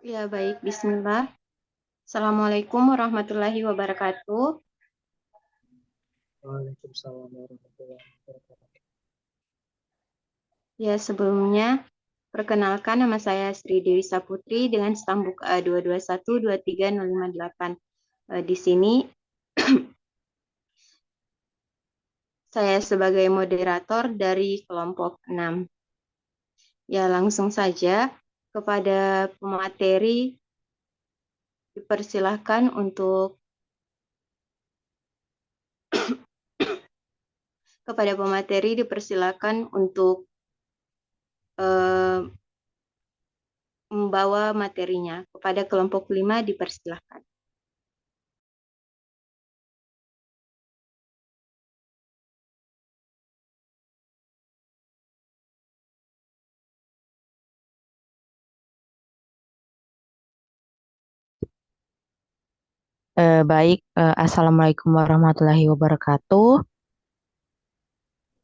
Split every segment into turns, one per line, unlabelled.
Ya, baik. Bismillah. Assalamualaikum warahmatullahi wabarakatuh.
Waalaikumsalam warahmatullahi wabarakatuh.
Ya, sebelumnya, perkenalkan nama saya Sri Dewi Saputri dengan stambuk A221230588. Di sini, saya sebagai moderator dari kelompok 6. Ya, langsung saja kepada pemateri dipersilahkan untuk eh, membawa materinya. Kepada kelompok 5 dipersilahkan.
Baik, Assalamualaikum warahmatullahi wabarakatuh.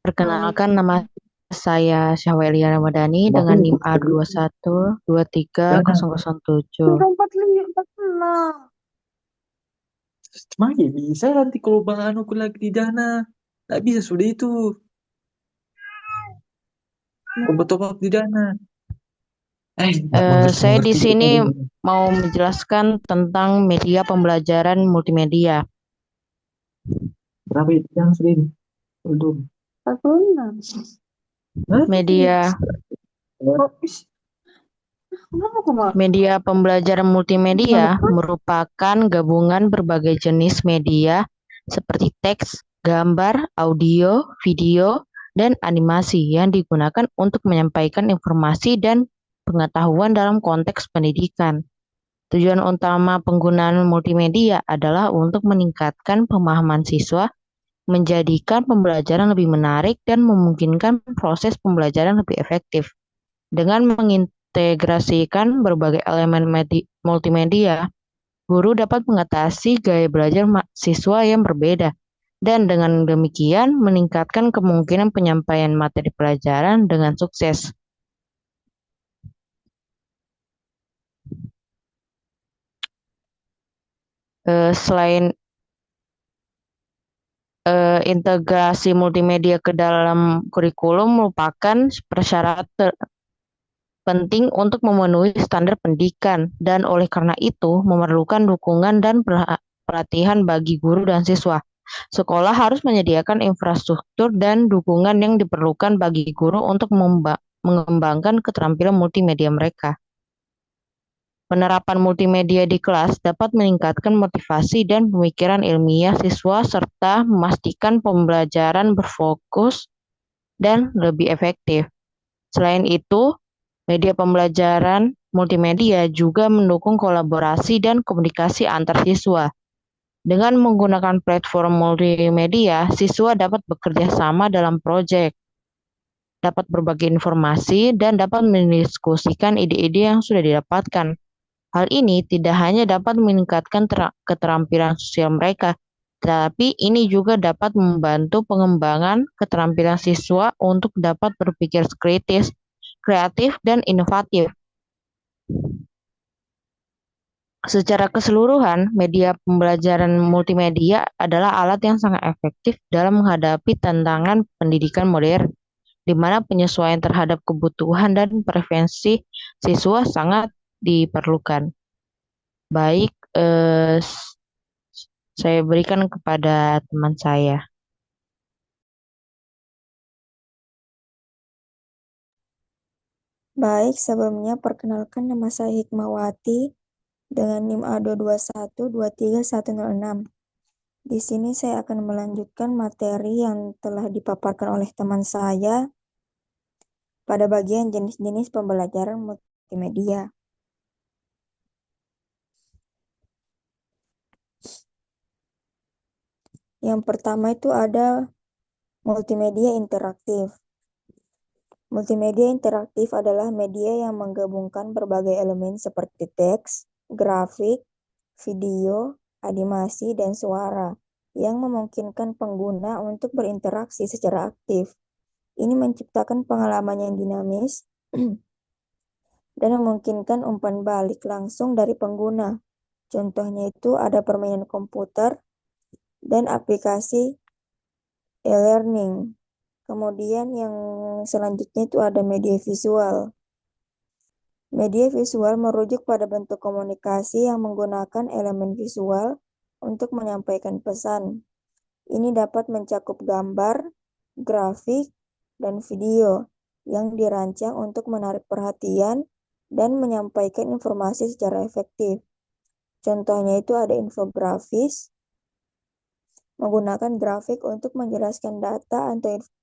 Perkenalkan nama
Waalaikumsalam.
saya Syahwelia Ramadhani dengan NIM
Dana,
A212323007.
4546. Cuma ya bisa nanti kalau Bang Anu aku lagi di Dana. Nggak bisa sudah itu. Coba top up di Dana. Nggak
Saya di
mengerti-mengerti kita
sini
ini.
mau menjelaskan tentang media pembelajaran multimedia.
Berapa itu yang sudah ini? Belum. 46. Hah?
Media
Oh, kenapa kok, Mak?
media pembelajaran multimedia merupakan gabungan berbagai jenis media seperti teks, gambar, audio, video, dan animasi yang digunakan untuk menyampaikan informasi dan pengetahuan dalam konteks pendidikan. Tujuan utama penggunaan multimedia adalah untuk meningkatkan pemahaman siswa, menjadikan pembelajaran lebih menarik, dan memungkinkan proses pembelajaran lebih efektif. Dengan mengintegrasikan berbagai elemen multimedia, guru dapat mengatasi gaya belajar siswa yang berbeda, dan dengan demikian meningkatkan kemungkinan penyampaian materi pelajaran dengan sukses. Selain integrasi multimedia ke dalam kurikulum merupakan persyarat penting untuk memenuhi standar pendidikan, dan oleh karena itu memerlukan dukungan dan pelatihan bagi guru dan siswa. Sekolah harus menyediakan infrastruktur dan dukungan yang diperlukan bagi guru untuk mengembangkan keterampilan multimedia mereka. Penerapan multimedia di kelas dapat meningkatkan motivasi dan pemikiran ilmiah siswa serta memastikan pembelajaran berfokus dan lebih efektif. Selain itu, media pembelajaran multimedia juga mendukung kolaborasi dan komunikasi antar siswa. Dengan menggunakan platform multimedia, siswa dapat bekerja sama dalam proyek, dapat berbagi informasi, dan dapat mendiskusikan ide-ide yang sudah didapatkan. Hal ini tidak hanya dapat meningkatkan keterampilan sosial mereka, tetapi ini juga dapat membantu pengembangan keterampilan siswa untuk dapat berpikir kritis, kreatif, dan inovatif. Secara keseluruhan, media pembelajaran multimedia adalah alat yang sangat efektif dalam menghadapi tantangan pendidikan modern, di mana penyesuaian terhadap kebutuhan dan preferensi siswa sangat diperlukan. Baik, saya berikan kepada teman saya.
Baik, sebelumnya perkenalkan nama saya Hikmawati dengan NIM A221231106. Di sini saya akan melanjutkan materi yang telah dipaparkan oleh teman saya pada bagian jenis-jenis pembelajaran multimedia. Yang pertama itu ada multimedia interaktif. Multimedia interaktif adalah media yang menggabungkan berbagai elemen seperti teks, grafik, video, animasi, dan suara yang memungkinkan pengguna untuk berinteraksi secara aktif. Ini menciptakan pengalaman yang dinamis dan memungkinkan umpan balik langsung dari pengguna. Contohnya itu ada permainan komputer dan aplikasi e-learning. Kemudian yang selanjutnya itu ada media visual. Media visual merujuk pada bentuk komunikasi yang menggunakan elemen visual untuk menyampaikan pesan. Ini dapat mencakup gambar, grafik, dan video yang dirancang untuk menarik perhatian dan menyampaikan informasi secara efektif. Contohnya itu ada infografis, menggunakan grafik untuk menjelaskan data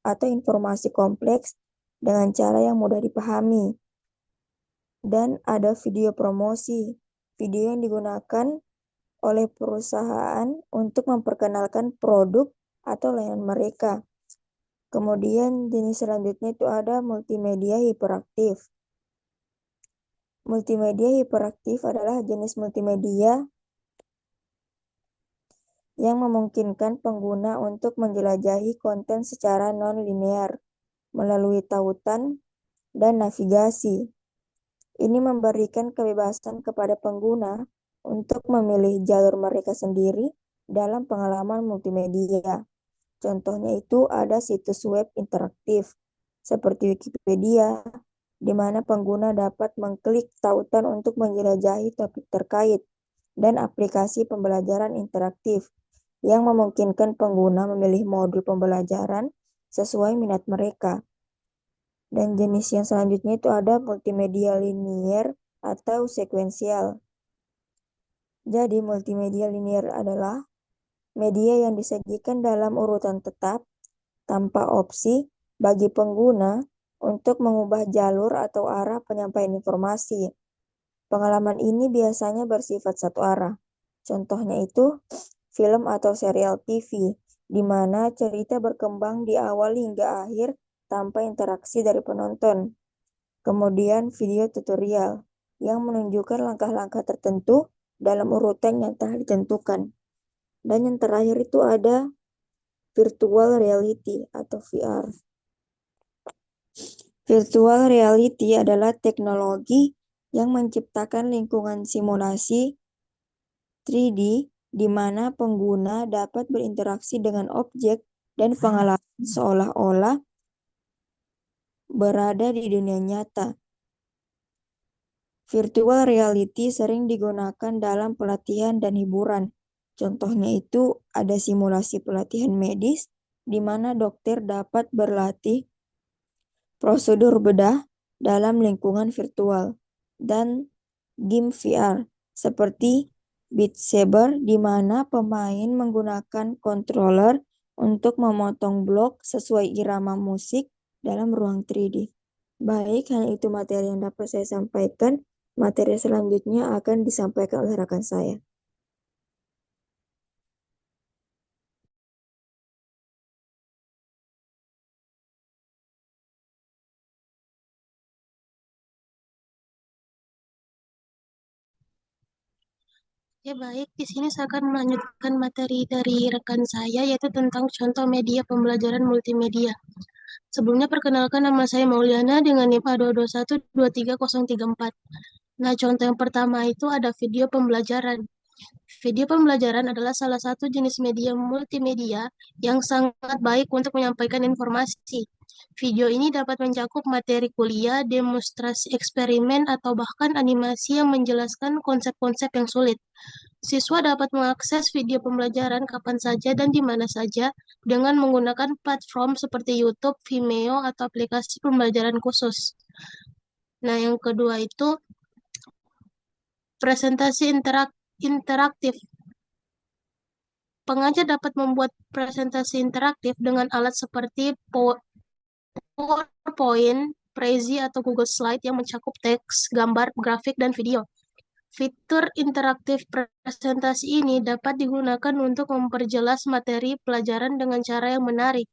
atau informasi kompleks dengan cara yang mudah dipahami. Dan ada video promosi, video yang digunakan oleh perusahaan untuk memperkenalkan produk atau layanan mereka. Kemudian jenis selanjutnya itu ada multimedia hiperaktif. Multimedia hiperaktif adalah jenis multimedia yang memungkinkan pengguna untuk menjelajahi konten secara non-linear melalui tautan dan navigasi. Ini memberikan kebebasan kepada pengguna untuk memilih jalur mereka sendiri dalam pengalaman multimedia. Contohnya itu ada situs web interaktif seperti Wikipedia, di mana pengguna dapat mengklik tautan untuk menjelajahi topik terkait, dan aplikasi pembelajaran interaktif yang memungkinkan pengguna memilih modul pembelajaran sesuai minat mereka. Dan jenis yang selanjutnya itu ada multimedia linier atau sekuensial. Jadi multimedia linier adalah media yang disajikan dalam urutan tetap tanpa opsi bagi pengguna untuk mengubah jalur atau arah penyampaian informasi. Pengalaman ini biasanya bersifat satu arah. Contohnya itu film atau serial TV, di mana cerita berkembang di awal hingga akhir tanpa interaksi dari penonton. Kemudian video tutorial yang menunjukkan langkah-langkah tertentu dalam urutan yang telah ditentukan. Dan yang terakhir itu ada virtual reality atau VR. Virtual reality adalah teknologi yang menciptakan lingkungan simulasi 3D di mana pengguna dapat berinteraksi dengan objek dan pengalaman seolah-olah berada di dunia nyata. Virtual reality sering digunakan dalam pelatihan dan hiburan. Contohnya itu ada simulasi pelatihan medis di mana dokter dapat berlatih prosedur bedah dalam lingkungan virtual, dan game VR seperti Beat Saber di mana pemain menggunakan controller untuk memotong blok sesuai irama musik dalam ruang 3D. Baik, hanya itu materi yang dapat saya sampaikan. Materi selanjutnya akan disampaikan oleh rekan saya.
Ya baik, di sini saya akan melanjutkan materi dari rekan saya, yaitu tentang contoh media pembelajaran multimedia. Sebelumnya perkenalkan, nama saya Mauliana dengan NIM A221-23034. Nah, contoh yang pertama itu ada video pembelajaran. Video pembelajaran adalah salah satu jenis media multimedia yang sangat baik untuk menyampaikan informasi. Video ini dapat mencakup materi kuliah, demonstrasi eksperimen, atau bahkan animasi yang menjelaskan konsep-konsep yang sulit. Siswa dapat mengakses video pembelajaran kapan saja dan di mana saja dengan menggunakan platform seperti YouTube, Vimeo, atau aplikasi pembelajaran khusus. Nah, yang kedua itu presentasi interaktif. Pengajar dapat membuat presentasi interaktif dengan alat seperti PowerPoint, Prezi, atau Google Slide yang mencakup teks, gambar, grafik, dan video. Fitur interaktif presentasi ini dapat digunakan untuk memperjelas materi pelajaran dengan cara yang menarik,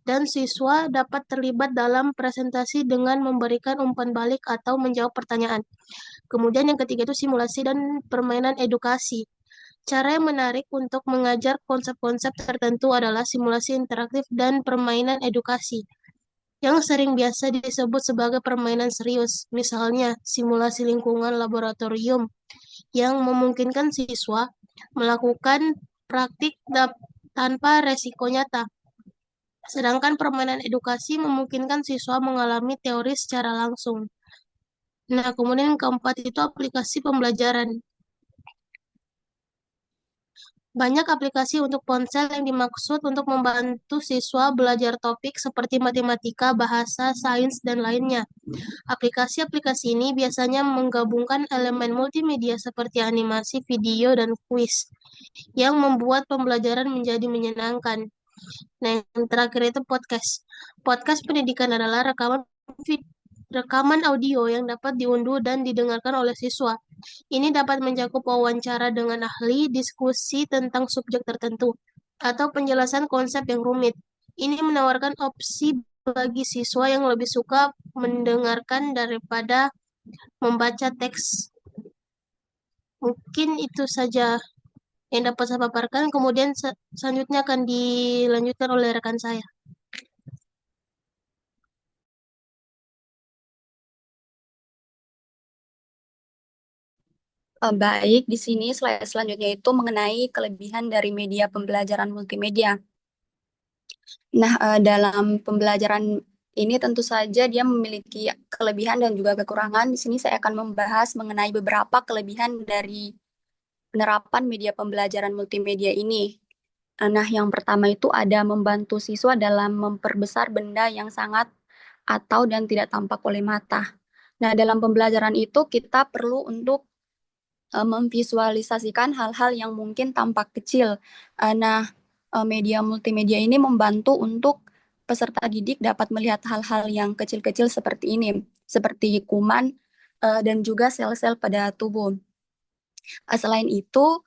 dan siswa dapat terlibat dalam presentasi dengan memberikan umpan balik atau menjawab pertanyaan. Kemudian yang ketiga itu simulasi dan permainan edukasi. Cara yang menarik untuk mengajar konsep-konsep tertentu adalah simulasi interaktif dan permainan edukasi. yang sering biasa disebut sebagai permainan serius, misalnya simulasi lingkungan laboratorium yang memungkinkan siswa melakukan praktik tanpa resiko nyata. Sedangkan permainan edukasi memungkinkan siswa mengalami teori secara langsung. Nah, kemudian yang keempat itu aplikasi pembelajaran. Banyak aplikasi untuk ponsel yang dimaksud untuk membantu siswa belajar topik seperti matematika, bahasa, sains, dan lainnya. Aplikasi-aplikasi ini biasanya menggabungkan elemen multimedia seperti animasi, video, dan kuis yang membuat pembelajaran menjadi menyenangkan. Nah, yang terakhir itu podcast. Podcast pendidikan adalah rekaman audio yang dapat diunduh dan didengarkan oleh siswa. Ini dapat mencakup wawancara dengan ahli, diskusi tentang subjek tertentu, atau penjelasan konsep yang rumit. Ini menawarkan opsi bagi siswa yang lebih suka mendengarkan daripada membaca teks. Mungkin itu saja yang dapat saya paparkan, kemudian selanjutnya akan dilanjutkan oleh rekan saya.
Baik, di sini slide selanjutnya itu mengenai kelebihan dari media pembelajaran multimedia. Nah, dalam pembelajaran ini tentu saja dia memiliki kelebihan dan juga kekurangan. Di sini saya akan membahas mengenai beberapa kelebihan dari penerapan media pembelajaran multimedia ini. Nah, yang pertama itu ada membantu siswa dalam memperbesar benda yang sangat atau dan tidak tampak oleh mata. Nah, dalam pembelajaran itu kita perlu untuk memvisualisasikan hal-hal yang mungkin tampak kecil. Nah, media multimedia ini membantu untuk peserta didik dapat melihat hal-hal yang kecil-kecil seperti ini, seperti kuman dan juga sel-sel pada tubuh. Selain itu,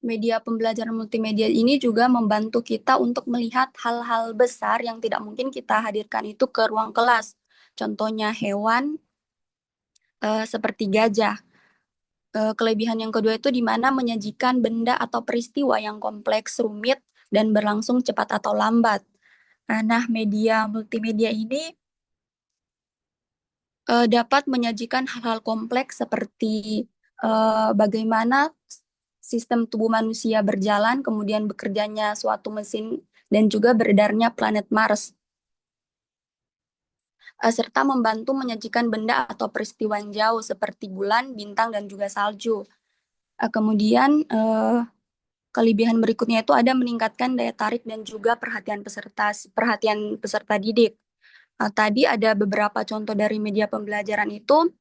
media pembelajaran multimedia ini juga membantu kita untuk melihat hal-hal besar yang tidak mungkin kita hadirkan itu ke ruang kelas. Contohnya hewan seperti gajah. Kelebihan yang kedua itu di mana menyajikan benda atau peristiwa yang kompleks, rumit, dan berlangsung cepat atau lambat. Nah, media multimedia ini dapat menyajikan hal-hal kompleks seperti bagaimana sistem tubuh manusia berjalan, kemudian bekerjanya suatu mesin, dan juga beredarnya planet Mars. Serta membantu menyajikan benda atau peristiwa yang jauh seperti bulan, bintang, dan juga salju. Kemudian kelebihan berikutnya itu ada meningkatkan daya tarik dan juga perhatian peserta didik. Tadi ada beberapa contoh dari media pembelajaran itu,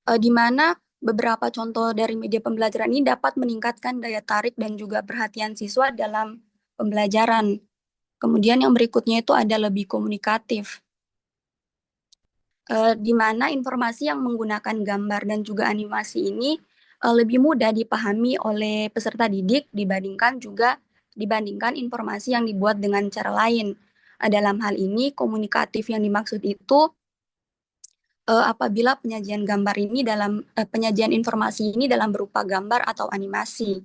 di mana beberapa contoh dari media pembelajaran ini dapat meningkatkan daya tarik dan juga perhatian siswa dalam pembelajaran. Kemudian yang berikutnya itu ada lebih komunikatif, di mana informasi yang menggunakan gambar dan juga animasi ini lebih mudah dipahami oleh peserta didik dibandingkan informasi yang dibuat dengan cara lain. Dalam hal ini, komunikatif yang dimaksud itu apabila penyajian informasi ini dalam berupa gambar atau animasi.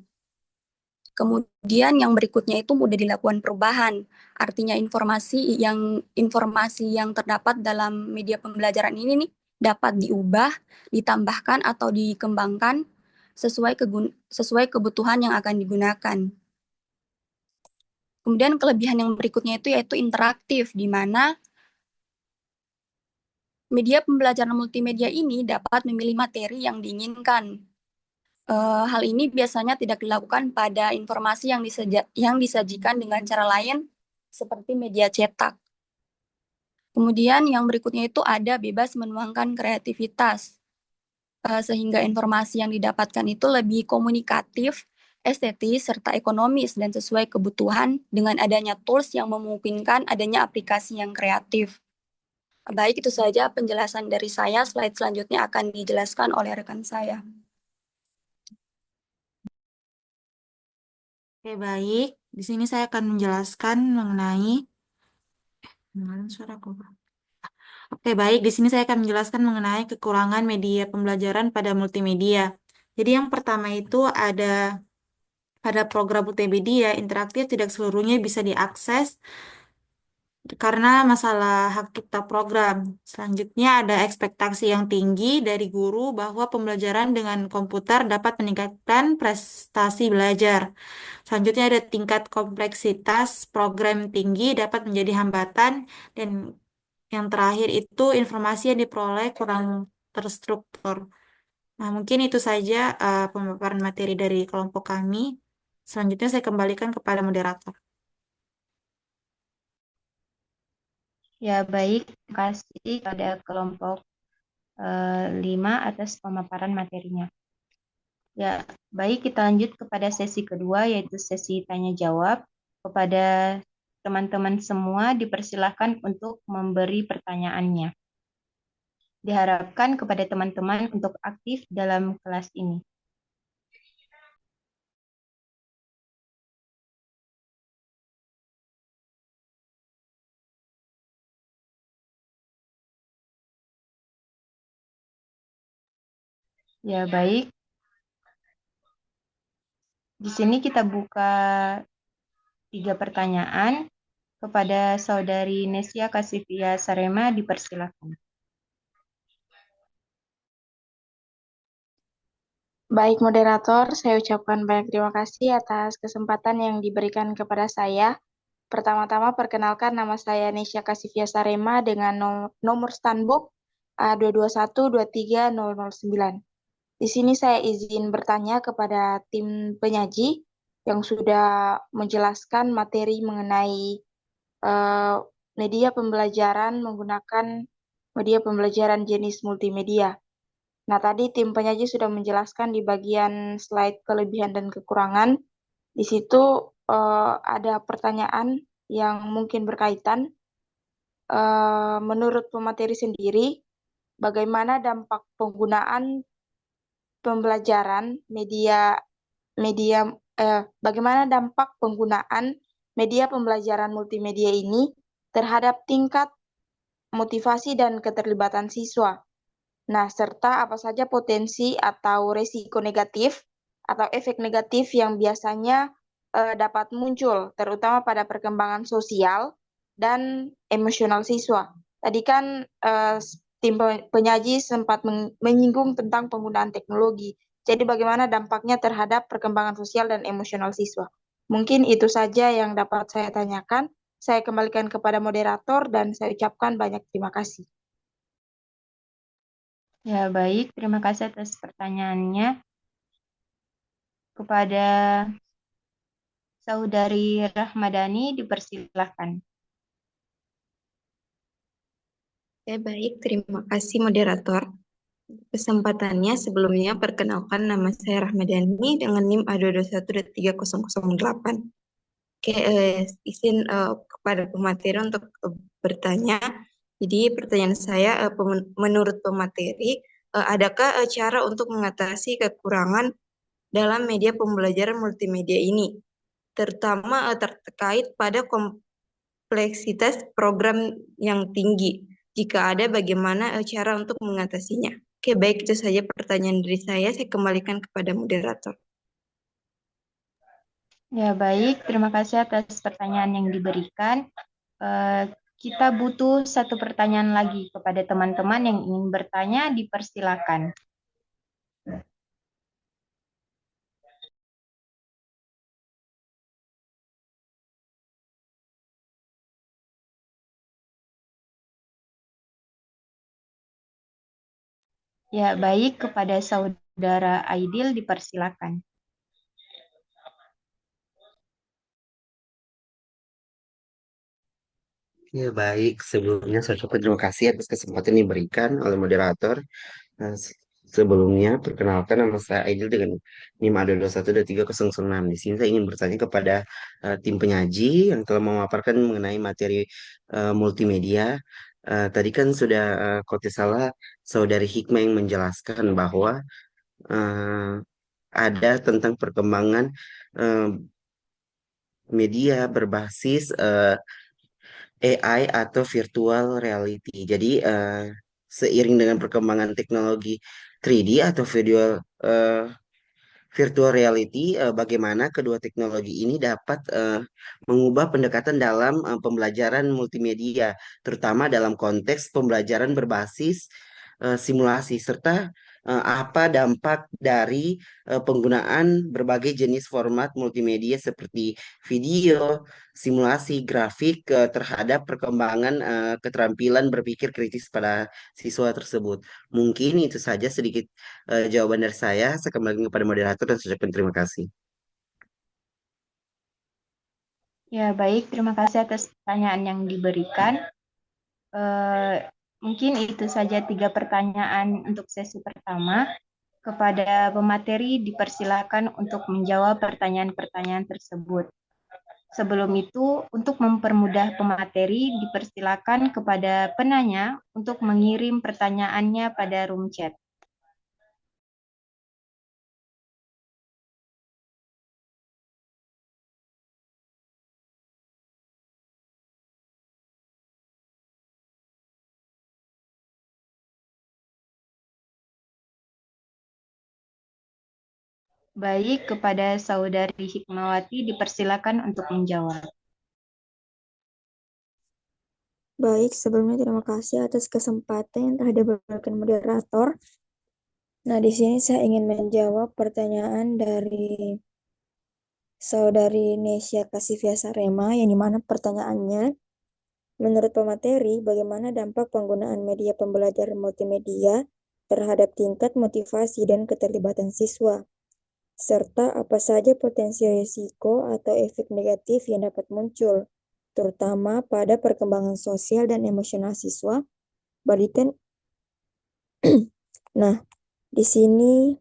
Kemudian yang berikutnya itu mudah dilakukan perubahan. Artinya informasi yang terdapat dalam media pembelajaran ini nih dapat diubah, ditambahkan atau dikembangkan sesuai kebutuhan yang akan digunakan. Kemudian kelebihan yang berikutnya itu yaitu interaktif, di mana media pembelajaran multimedia ini dapat memilih materi yang diinginkan. Hal ini biasanya tidak dilakukan pada informasi yang disajikan dengan cara lain seperti media cetak. Kemudian yang berikutnya itu ada bebas menuangkan kreativitas, sehingga informasi yang didapatkan itu lebih komunikatif, estetis, serta ekonomis dan sesuai kebutuhan dengan adanya tools yang memungkinkan adanya aplikasi yang kreatif. Baik, itu saja penjelasan dari saya. Slide selanjutnya akan dijelaskan oleh rekan saya.
Oke, baik. Di sini saya akan menjelaskan mengenai suaraku. Oke, baik. Di sini saya akan menjelaskan mengenai kekurangan media pembelajaran pada multimedia. Jadi yang pertama itu ada pada program multimedia interaktif tidak seluruhnya bisa diakses karena masalah hak cipta program. Selanjutnya ada ekspektasi yang tinggi dari guru bahwa pembelajaran dengan komputer dapat meningkatkan prestasi belajar. Selanjutnya ada tingkat kompleksitas program tinggi dapat menjadi hambatan, dan yang terakhir itu informasi yang diperoleh kurang terstruktur. Nah, mungkin itu saja pemaparan materi dari kelompok kami. Selanjutnya saya kembalikan kepada moderator.
Ya, baik. Terima kasih pada kelompok 5 atas pemaparan materinya. Ya, baik, kita lanjut kepada sesi kedua, yaitu sesi tanya jawab. Kepada teman-teman semua dipersilahkan untuk memberi pertanyaannya. Diharapkan kepada teman-teman untuk aktif dalam kelas ini. Ya, baik. Di sini kita buka 3 pertanyaan. Kepada Saudari Nesia Kasifia Sarema dipersilakan.
Baik, moderator, saya ucapkan banyak terima kasih atas kesempatan yang diberikan kepada saya. Pertama-tama, perkenalkan nama saya Nesya Kasifia Sarema dengan nomor standbook A22123009. Di sini saya izin bertanya kepada tim penyaji yang sudah menjelaskan materi mengenai media pembelajaran menggunakan media pembelajaran jenis multimedia. Nah, tadi tim penyaji sudah menjelaskan di bagian slide kelebihan dan kekurangan. Di situ ada pertanyaan yang mungkin berkaitan. Menurut pemateri sendiri, bagaimana dampak penggunaan pembelajaran bagaimana dampak penggunaan media pembelajaran multimedia ini terhadap tingkat motivasi dan keterlibatan siswa. Nah, serta apa saja potensi atau resiko negatif atau efek negatif yang biasanya dapat muncul, terutama pada perkembangan sosial dan emosional siswa. Tadi kan tim penyaji sempat menyinggung tentang penggunaan teknologi. Jadi bagaimana dampaknya terhadap perkembangan sosial dan emosional siswa. Mungkin itu saja yang dapat saya tanyakan. Saya kembalikan kepada moderator dan saya ucapkan banyak terima kasih.
Ya, baik. Terima kasih atas pertanyaannya. Kepada Saudari Rahmadani dipersilahkan.
Baik, terima kasih moderator. Kesempatannya sebelumnya perkenalkan nama saya Rahmadani dengan NIM A221-3008. Izin kepada pemateri untuk bertanya. Jadi pertanyaan saya, menurut pemateri, adakah cara untuk mengatasi kekurangan dalam media pembelajaran multimedia ini, terutama terkait pada kompleksitas program yang tinggi? Jika ada, bagaimana cara untuk mengatasinya? Oke, baik, itu saja pertanyaan dari saya. Saya kembalikan kepada moderator.
Ya, baik. Terima kasih atas pertanyaan yang diberikan. Kita butuh satu pertanyaan lagi kepada teman-teman yang ingin bertanya, dipersilakan. Ya, baik. Kepada Saudara Aidil dipersilakan.
Ya, baik. Sebelumnya saya ucapkan terima kasih atas kesempatan yang diberikan oleh moderator. Nah, sebelumnya, perkenalkan nama saya Aidil dengan NIM A221-3006. Di sini saya ingin bertanya kepada tim penyaji yang telah memaparkan mengenai materi multimedia. Tadi kan sudah kalau tidak salah Saudari Hikmah yang menjelaskan bahwa eh, ada tentang perkembangan eh, media berbasis AI atau virtual reality. Jadi seiring dengan perkembangan teknologi 3D atau virtual reality, bagaimana kedua teknologi ini dapat mengubah pendekatan dalam pembelajaran multimedia, terutama dalam konteks pembelajaran berbasis simulasi, serta apa dampak dari penggunaan berbagai jenis format multimedia seperti video, simulasi, grafik terhadap perkembangan keterampilan berpikir kritis pada siswa tersebut. Mungkin itu saja sedikit jawaban dari saya. Saya kembali kepada moderator dan saya ucapkan terima kasih.
Ya, baik. Terima kasih atas pertanyaan yang diberikan. Mungkin itu saja 3 pertanyaan untuk sesi pertama. Kepada pemateri dipersilakan untuk menjawab pertanyaan-pertanyaan tersebut. Sebelum itu, untuk mempermudah pemateri, dipersilakan kepada penanya untuk mengirim pertanyaannya pada room chat. Baik, kepada Saudari Hikmawati dipersilakan untuk menjawab.
Baik, sebelumnya terima kasih atas kesempatan yang telah diberikan moderator. Nah, di sini saya ingin menjawab pertanyaan dari Saudari Nesya Kasivia Sarema, yang dimana pertanyaannya, menurut pemateri, bagaimana dampak penggunaan media pembelajaran multimedia terhadap tingkat motivasi dan keterlibatan siswa, serta apa saja potensi risiko atau efek negatif yang dapat muncul, terutama pada perkembangan sosial dan emosional siswa. Berikan. Nah, di sini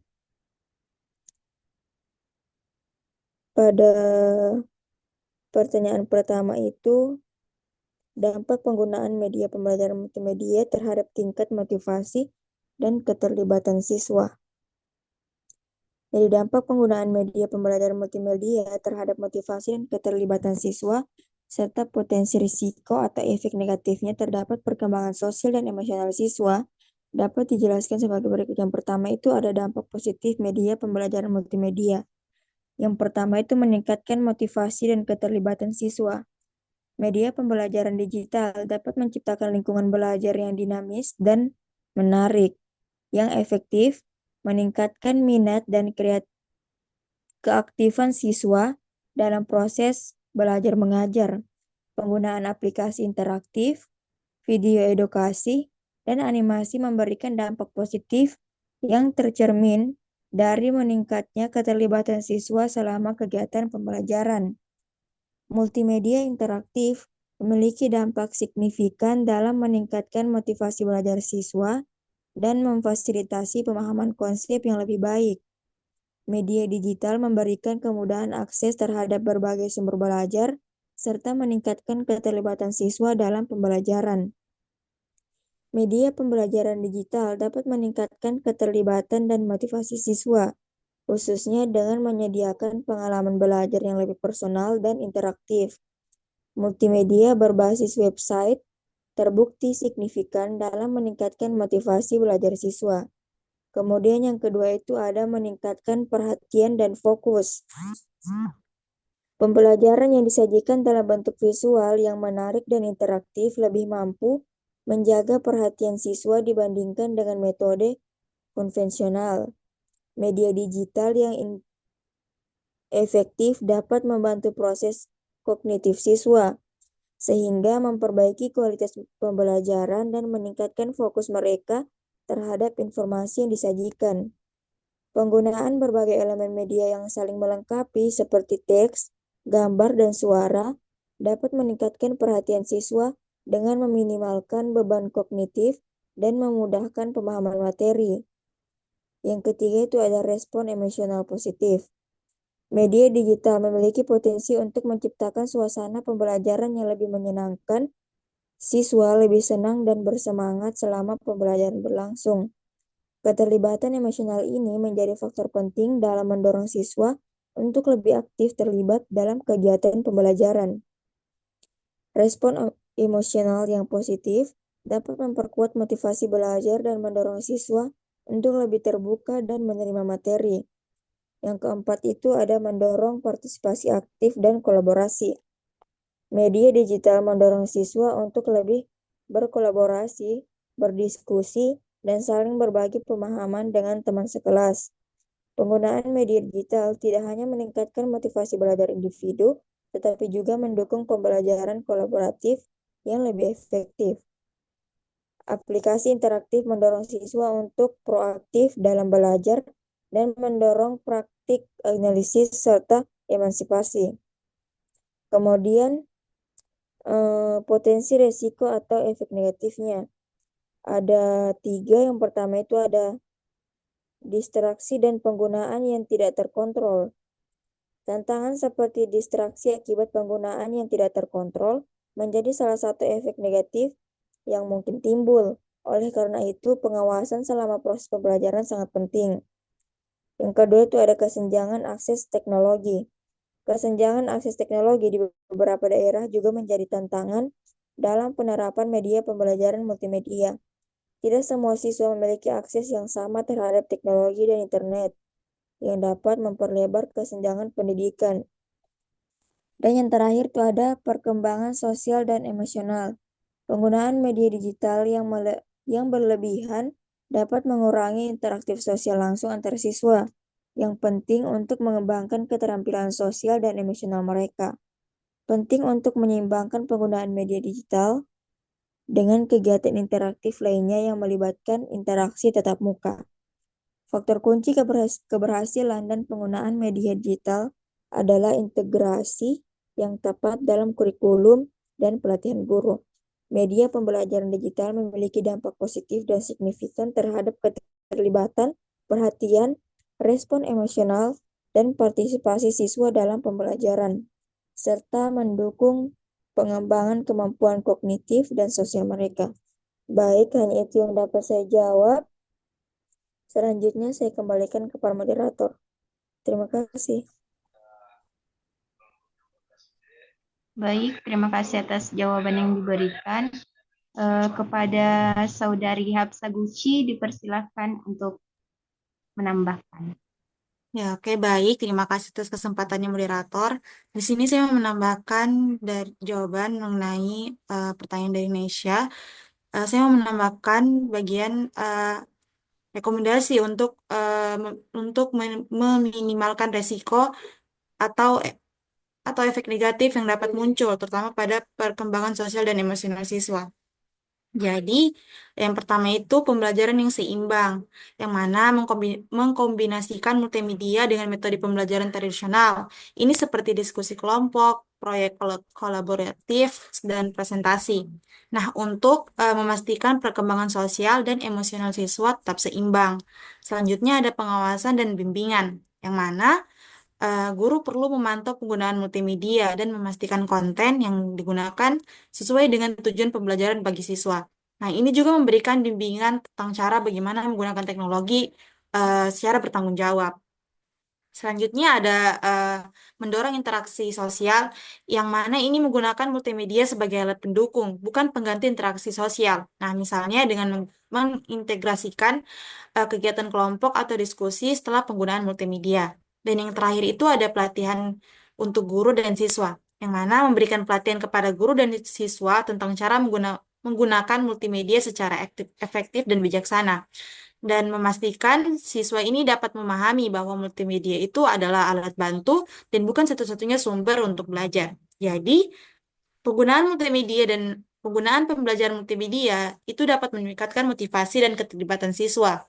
pada pertanyaan pertama itu, dampak penggunaan media pembelajaran multimedia terhadap tingkat motivasi dan keterlibatan siswa. Jadi dampak penggunaan media pembelajaran multimedia terhadap motivasi dan keterlibatan siswa, serta potensi risiko atau efek negatifnya terdapat perkembangan sosial dan emosional siswa, dapat dijelaskan sebagai berikut. Yang pertama itu ada dampak positif media pembelajaran multimedia. Yang pertama itu meningkatkan motivasi dan keterlibatan siswa. Media pembelajaran digital dapat menciptakan lingkungan belajar yang dinamis dan menarik, yang efektif, meningkatkan minat dan keaktifan siswa dalam proses belajar mengajar. Penggunaan aplikasi interaktif, video edukasi, dan animasi memberikan dampak positif yang tercermin dari meningkatnya keterlibatan siswa selama kegiatan pembelajaran. Multimedia interaktif memiliki dampak signifikan dalam meningkatkan motivasi belajar siswa dan memfasilitasi pemahaman konsep yang lebih baik. Media digital memberikan kemudahan akses terhadap berbagai sumber belajar serta meningkatkan keterlibatan siswa dalam pembelajaran. Media pembelajaran digital dapat meningkatkan keterlibatan dan motivasi siswa, khususnya dengan menyediakan pengalaman belajar yang lebih personal dan interaktif. Multimedia berbasis website terbukti signifikan dalam meningkatkan motivasi belajar siswa. Kemudian yang kedua itu ada meningkatkan perhatian dan fokus. Pembelajaran yang disajikan dalam bentuk visual yang menarik dan interaktif lebih mampu menjaga perhatian siswa dibandingkan dengan metode konvensional. Media digital yang efektif dapat membantu proses kognitif siswa, sehingga memperbaiki kualitas pembelajaran dan meningkatkan fokus mereka terhadap informasi yang disajikan. Penggunaan berbagai elemen media yang saling melengkapi seperti teks, gambar, dan suara dapat meningkatkan perhatian siswa dengan meminimalkan beban kognitif dan memudahkan pemahaman materi. Yang ketiga itu ada respon emosional positif. Media digital memiliki potensi untuk menciptakan suasana pembelajaran yang lebih menyenangkan. Siswa lebih senang dan bersemangat selama pembelajaran berlangsung. Keterlibatan emosional ini menjadi faktor penting dalam mendorong siswa untuk lebih aktif terlibat dalam kegiatan pembelajaran. Respon emosional yang positif dapat memperkuat motivasi belajar dan mendorong siswa untuk lebih terbuka dan menerima materi. Yang keempat itu ada mendorong partisipasi aktif dan kolaborasi. Media digital mendorong siswa untuk lebih berkolaborasi, berdiskusi, dan saling berbagi pemahaman dengan teman sekelas. Penggunaan media digital tidak hanya meningkatkan motivasi belajar individu, tetapi juga mendukung pembelajaran kolaboratif yang lebih efektif. Aplikasi interaktif mendorong siswa untuk proaktif dalam belajar dan mendorong praktik analisis serta emansipasi. Kemudian, potensi resiko atau efek negatifnya. Ada 3, yang pertama itu ada distraksi dan penggunaan yang tidak terkontrol. Tantangan seperti distraksi akibat penggunaan yang tidak terkontrol menjadi salah satu efek negatif yang mungkin timbul. Oleh karena itu, pengawasan selama proses pembelajaran sangat penting. Yang kedua itu ada kesenjangan akses teknologi. Kesenjangan akses teknologi di beberapa daerah juga menjadi tantangan dalam penerapan media pembelajaran multimedia. Tidak semua siswa memiliki akses yang sama terhadap teknologi dan internet, yang dapat memperlebar kesenjangan pendidikan. Dan yang terakhir itu ada perkembangan sosial dan emosional. Penggunaan media digital yang berlebihan dapat mengurangi interaktif sosial langsung antar siswa, yang penting untuk mengembangkan keterampilan sosial dan emosional mereka. Penting untuk menyeimbangkan penggunaan media digital dengan kegiatan interaktif lainnya yang melibatkan interaksi tatap muka. Faktor kunci keberhasilan dan penggunaan media digital adalah integrasi yang tepat dalam kurikulum dan pelatihan guru. Media pembelajaran digital memiliki dampak positif dan signifikan terhadap keterlibatan, perhatian, respon emosional, dan partisipasi siswa dalam pembelajaran, serta mendukung pengembangan kemampuan kognitif dan sosial mereka. Baik, hanya itu yang dapat saya jawab. Selanjutnya saya kembalikan kepada moderator. Terima kasih.
Baik, terima kasih atas jawaban yang diberikan. Kepada Saudari Hapsa Guci dipersilahkan untuk menambahkan.
Ya, oke, baik. Terima kasih atas kesempatannya moderator. Di sini saya mau menambahkan dari jawaban mengenai pertanyaan dari Indonesia. Saya mau menambahkan bagian rekomendasi untuk meminimalkan resiko atau atau efek negatif yang dapat muncul, terutama pada perkembangan sosial dan emosional siswa. Jadi, yang pertama itu pembelajaran yang seimbang, yang mana mengkombinasikan multimedia dengan metode pembelajaran tradisional. Ini seperti diskusi kelompok, proyek kolaboratif, dan presentasi. Nah, untuk memastikan perkembangan sosial dan emosional siswa tetap seimbang. Selanjutnya ada pengawasan dan bimbingan, yang mana guru perlu memantau penggunaan multimedia dan memastikan konten yang digunakan sesuai dengan tujuan pembelajaran bagi siswa. Nah, ini juga memberikan bimbingan tentang cara bagaimana menggunakan teknologi secara bertanggung jawab. Selanjutnya ada mendorong interaksi sosial, yang mana ini menggunakan multimedia sebagai alat pendukung, bukan pengganti interaksi sosial. Nah, misalnya dengan mengintegrasikan kegiatan kelompok atau diskusi setelah penggunaan multimedia. Dan yang terakhir itu ada pelatihan untuk guru dan siswa, yang mana memberikan pelatihan kepada guru dan siswa tentang cara menggunakan multimedia secara efektif dan bijaksana, dan memastikan siswa ini dapat memahami bahwa multimedia itu adalah alat bantu dan bukan satu-satunya sumber untuk belajar. Jadi, penggunaan multimedia dan penggunaan pembelajaran multimedia itu dapat meningkatkan motivasi dan keterlibatan siswa,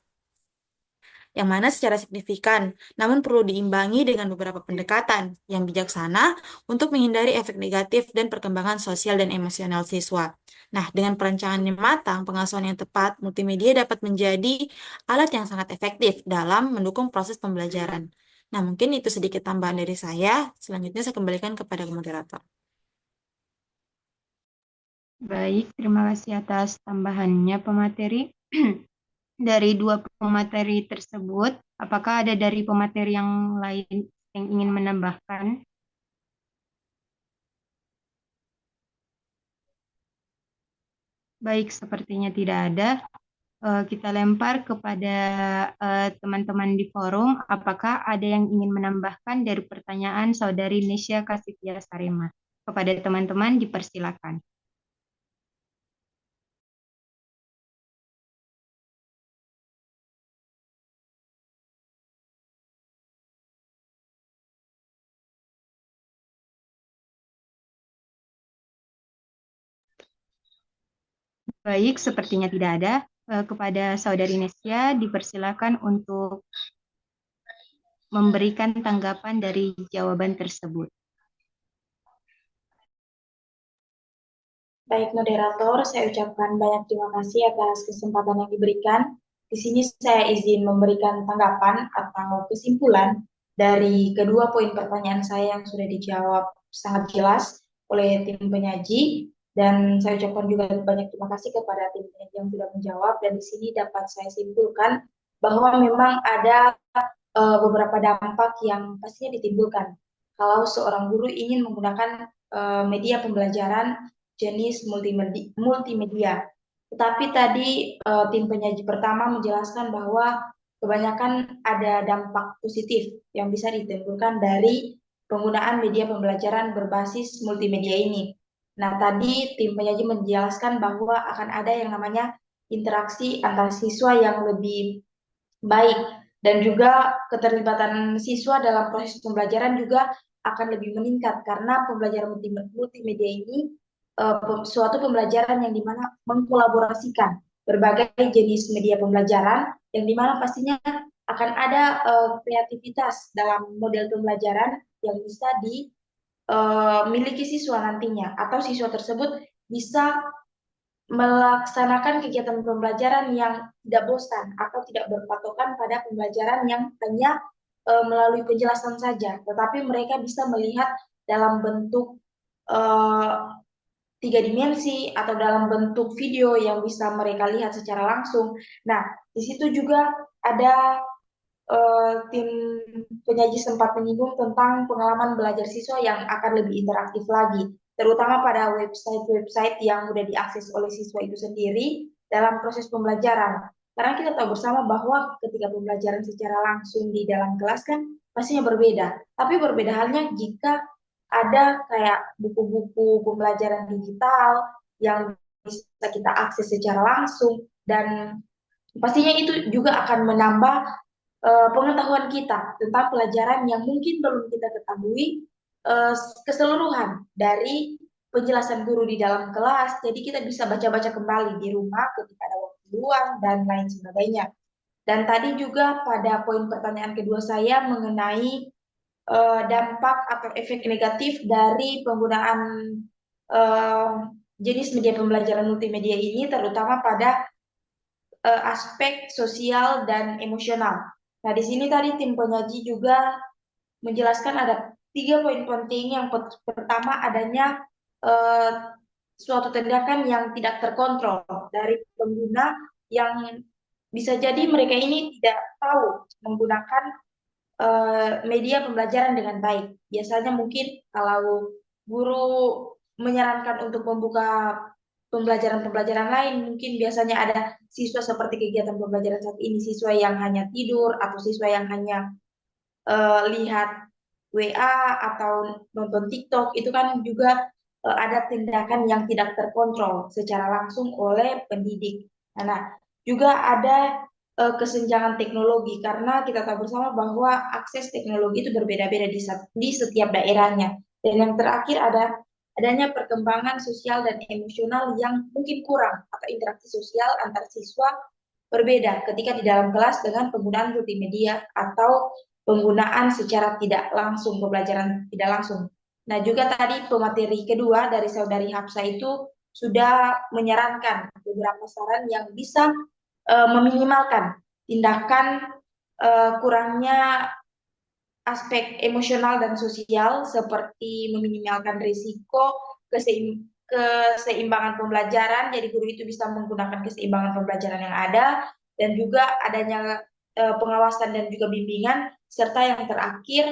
yang mana secara signifikan, namun perlu diimbangi dengan beberapa pendekatan yang bijaksana untuk menghindari efek negatif dan perkembangan sosial dan emosional siswa. Nah, dengan perencanaan yang matang, pengasuhan yang tepat, multimedia dapat menjadi alat yang sangat efektif dalam mendukung proses pembelajaran. Nah, mungkin itu sedikit tambahan dari saya. Selanjutnya saya kembalikan kepada moderator.
Baik, terima kasih atas tambahannya pemateri. Dari dua pemateri tersebut, apakah ada dari pemateri yang lain yang ingin menambahkan? Baik, sepertinya tidak ada. Kita lempar kepada teman-teman di forum. Apakah ada yang ingin menambahkan dari pertanyaan Saudari Nesya Kasifia Sarema? Kepada teman-teman dipersilakan. Baik, sepertinya tidak ada. Kepada Saudari Nesya dipersilakan untuk memberikan tanggapan dari jawaban tersebut.
Baik, moderator, saya ucapkan banyak terima kasih atas kesempatan yang diberikan. Di sini saya izin memberikan tanggapan atau kesimpulan dari kedua poin pertanyaan saya yang sudah dijawab sangat jelas oleh tim penyaji. Dan saya ucapkan juga banyak terima kasih kepada tim penyaji yang sudah menjawab. Dan di sini dapat saya simpulkan bahwa memang ada beberapa dampak yang pastinya ditimbulkan kalau seorang guru ingin menggunakan media pembelajaran jenis multimedia. Tetapi tadi tim penyaji pertama menjelaskan bahwa kebanyakan ada dampak positif yang bisa ditimbulkan dari penggunaan media pembelajaran berbasis multimedia ini. Nah, tadi tim penyaji menjelaskan bahwa akan ada yang namanya interaksi antar siswa yang lebih baik dan juga keterlibatan siswa dalam proses pembelajaran juga akan lebih meningkat karena pembelajaran multimedia ini suatu pembelajaran yang dimana mengkolaborasikan berbagai jenis media pembelajaran yang dimana pastinya akan ada kreativitas dalam model pembelajaran yang bisa dimiliki siswa nantinya atau siswa tersebut bisa melaksanakan kegiatan pembelajaran yang tidak bosan atau tidak berpatokan pada pembelajaran yang hanya melalui penjelasan saja, tetapi mereka bisa melihat dalam bentuk tiga dimensi atau dalam bentuk video yang bisa mereka lihat secara langsung. Nah, di situ juga ada tim penyaji sempat menyinggung tentang pengalaman belajar siswa yang akan lebih interaktif lagi, terutama pada website-website yang mudah diakses oleh siswa itu sendiri dalam proses pembelajaran. Karena kita tahu bersama bahwa ketika pembelajaran secara langsung di dalam kelas kan pastinya berbeda. Tapi berbeda halnya jika ada kayak buku-buku pembelajaran digital yang bisa kita akses secara langsung dan pastinya itu juga akan menambah pengetahuan kita tentang pelajaran yang mungkin belum kita ketahui keseluruhan dari penjelasan guru di dalam kelas. Jadi kita bisa baca-baca kembali di rumah ketika ada waktu luang dan lain sebagainya. Dan tadi juga pada poin pertanyaan kedua saya mengenai dampak atau efek negatif dari penggunaan jenis media pembelajaran multimedia ini, terutama pada aspek sosial dan emosional. Nah, di sini tadi tim penyaji juga menjelaskan ada 3 poin penting. Yang pertama adanya suatu tindakan yang tidak terkontrol dari pengguna yang bisa jadi mereka ini tidak tahu menggunakan media pembelajaran dengan baik. Biasanya mungkin kalau guru menyarankan untuk membuka pembelajaran-pembelajaran lain, mungkin biasanya ada siswa seperti kegiatan pembelajaran saat ini, siswa yang hanya tidur atau siswa yang hanya lihat WA atau nonton TikTok, itu kan juga ada tindakan yang tidak terkontrol secara langsung oleh pendidik. Nah, juga ada kesenjangan teknologi karena kita tahu bersama bahwa akses teknologi itu berbeda-beda di setiap daerahnya. Dan yang terakhir adanya perkembangan sosial dan emosional yang mungkin kurang atau interaksi sosial antar siswa berbeda ketika di dalam kelas dengan penggunaan multimedia atau penggunaan secara tidak langsung, pembelajaran tidak langsung. Nah, juga tadi pemateri kedua dari Saudari Hapsa itu sudah menyarankan beberapa saran yang bisa meminimalkan tindakan kurangnya aspek emosional dan sosial seperti meminimalkan risiko keseimbangan pembelajaran, jadi guru itu bisa menggunakan keseimbangan pembelajaran yang ada dan juga adanya pengawasan dan juga bimbingan, serta yang terakhir